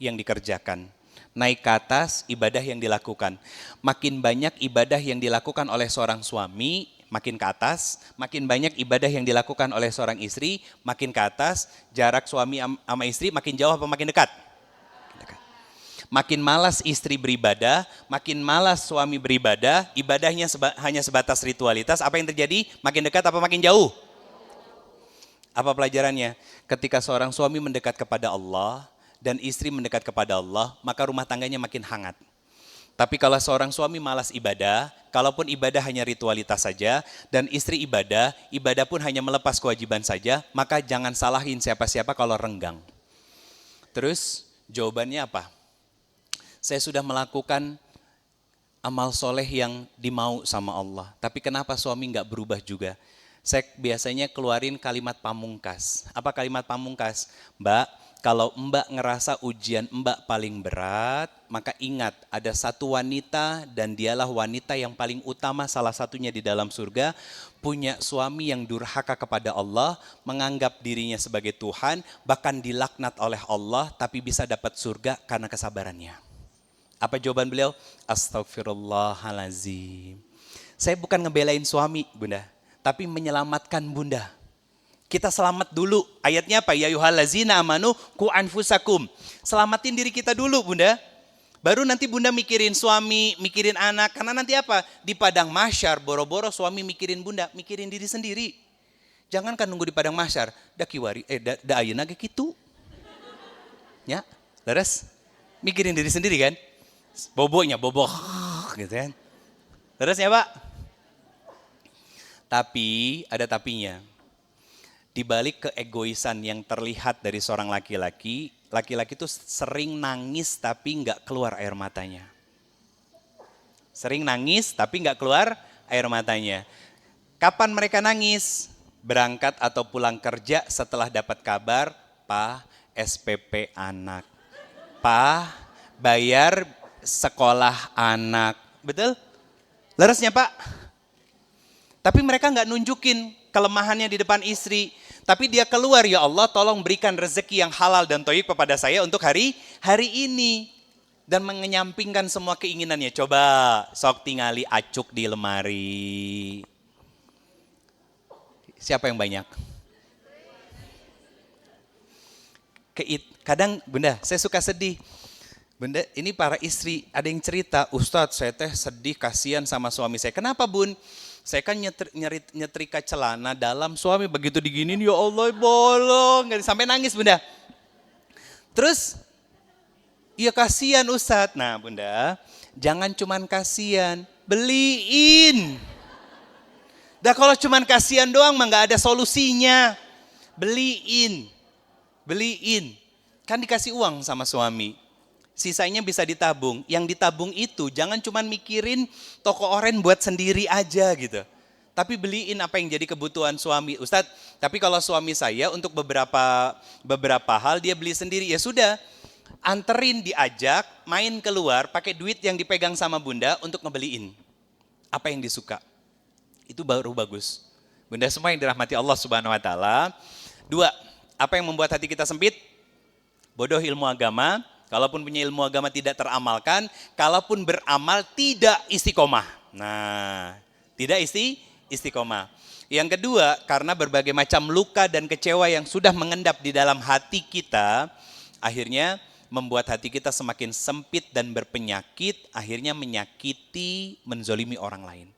yang dikerjakan. Naik ke atas, ibadah yang dilakukan. Makin banyak ibadah yang dilakukan oleh seorang suami, makin ke atas. Makin banyak ibadah yang dilakukan oleh seorang istri, makin ke atas. Jarak suami sama istri makin jauh apa makin dekat? Makin malas istri beribadah, makin malas suami beribadah, ibadahnya hanya sebatas ritualitas. Apa yang terjadi? Makin dekat apa makin jauh? Apa pelajarannya? Ketika seorang suami mendekat kepada Allah dan istri mendekat kepada Allah, maka rumah tangganya makin hangat. Tapi kalau seorang suami malas ibadah, kalaupun ibadah hanya ritualitas saja, dan istri ibadah pun hanya melepas kewajiban saja, maka jangan salahin siapa-siapa kalau renggang. Terus jawabannya apa? Saya sudah melakukan amal soleh yang dimau sama Allah. Tapi kenapa suami nggak berubah juga? Saya biasanya keluarin kalimat pamungkas. Apa kalimat pamungkas? Mbak, Kalau mbak ngerasa ujian mbak paling berat, maka ingat ada satu wanita dan dialah wanita yang paling utama salah satunya di dalam surga, punya suami yang durhaka kepada Allah, menganggap dirinya sebagai Tuhan, bahkan dilaknat oleh Allah tapi bisa dapat surga karena kesabarannya. Apa jawaban beliau? Astagfirullahalazim. Saya bukan ngebelain suami, Bunda, tapi menyelamatkan Bunda. Kita selamat dulu. Ayatnya apa? Ya ayyuhallazina amanu qu anfusakum. Selamatin diri kita dulu, Bunda. Baru nanti Bunda mikirin suami, mikirin anak. Karena nanti apa? Di padang mahsyar, boro-boro suami mikirin Bunda, mikirin diri sendiri. Jangan kan nunggu di padang mahsyar. Da kiwari, da ayeuna ge kitu. Ya, leres? Mikirin diri sendiri kan? Bobonya, boboh gitu kan. Leres ya, Pak? Tapi, ada tapinya. Di balik keegoisan yang terlihat dari seorang laki-laki, laki-laki itu sering nangis tapi nggak keluar air matanya. Sering nangis tapi nggak keluar air matanya. Kapan mereka nangis? Berangkat atau pulang kerja setelah dapat kabar, Pak, SPP anak. Pak, bayar sekolah anak. Betul? Leresnya, Pak? Tapi mereka nggak nunjukin kelemahannya di depan istri. Tapi dia keluar, ya Allah tolong berikan rezeki yang halal dan thayyib kepada saya untuk hari ini. Dan mengenyampingkan semua keinginannya. Coba sok tingali acuk di lemari. Siapa yang banyak? Kadang Bunda, saya suka sedih. Bunda, ini para istri ada yang cerita, Ustadz saya teh sedih kasihan sama suami saya. Kenapa Bun? Saya kan nyetrika celana dalam, suami begitu diginin, ya Allah bolong, sampai nangis Bunda. Terus, ya kasihan Ustadz. Nah Bunda, jangan cuman kasihan, beliin. Dah kalau cuman kasihan doang mah nggak ada solusinya. Beliin. Kan dikasih uang sama suami. Sisanya bisa ditabung. Yang ditabung itu jangan cuma mikirin toko oren buat sendiri aja gitu. Tapi beliin apa yang jadi kebutuhan suami. Ustadz, tapi kalau suami saya untuk beberapa hal dia beli sendiri. Ya sudah, anterin diajak, main keluar, pakai duit yang dipegang sama Bunda untuk ngebeliin. Apa yang disuka. Itu baru bagus. Bunda semua yang dirahmati Allah Subhanahu wa Ta'ala. 2, apa yang membuat hati kita sempit? Bodoh ilmu agama. Kalaupun punya ilmu agama tidak teramalkan, kalaupun beramal tidak istiqomah. Nah, tidak istiqomah. Yang kedua, karena berbagai macam luka dan kecewa yang sudah mengendap di dalam hati kita, akhirnya membuat hati kita semakin sempit dan berpenyakit, akhirnya menyakiti, menzolimi orang lain.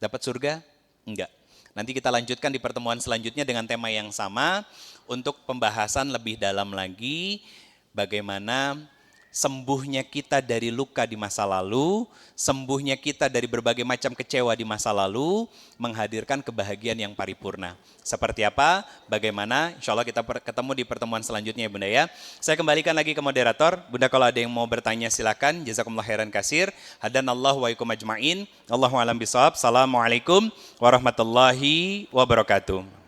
Dapat surga? Enggak. Nanti kita lanjutkan di pertemuan selanjutnya dengan tema yang sama, untuk pembahasan lebih dalam lagi, bagaimana sembuhnya kita dari luka di masa lalu, sembuhnya kita dari berbagai macam kecewa di masa lalu, menghadirkan kebahagiaan yang paripurna. Seperti apa? Bagaimana? Insya Allah kita ketemu di pertemuan selanjutnya ya Bunda ya. Saya kembalikan lagi ke moderator. Bunda kalau ada yang mau bertanya silakan. Jazakumullah khairan kasir. Hadanallahu wa ikum ajma'in. Allahu a'lam bishawab. Assalamualaikum warahmatullahi wabarakatuh.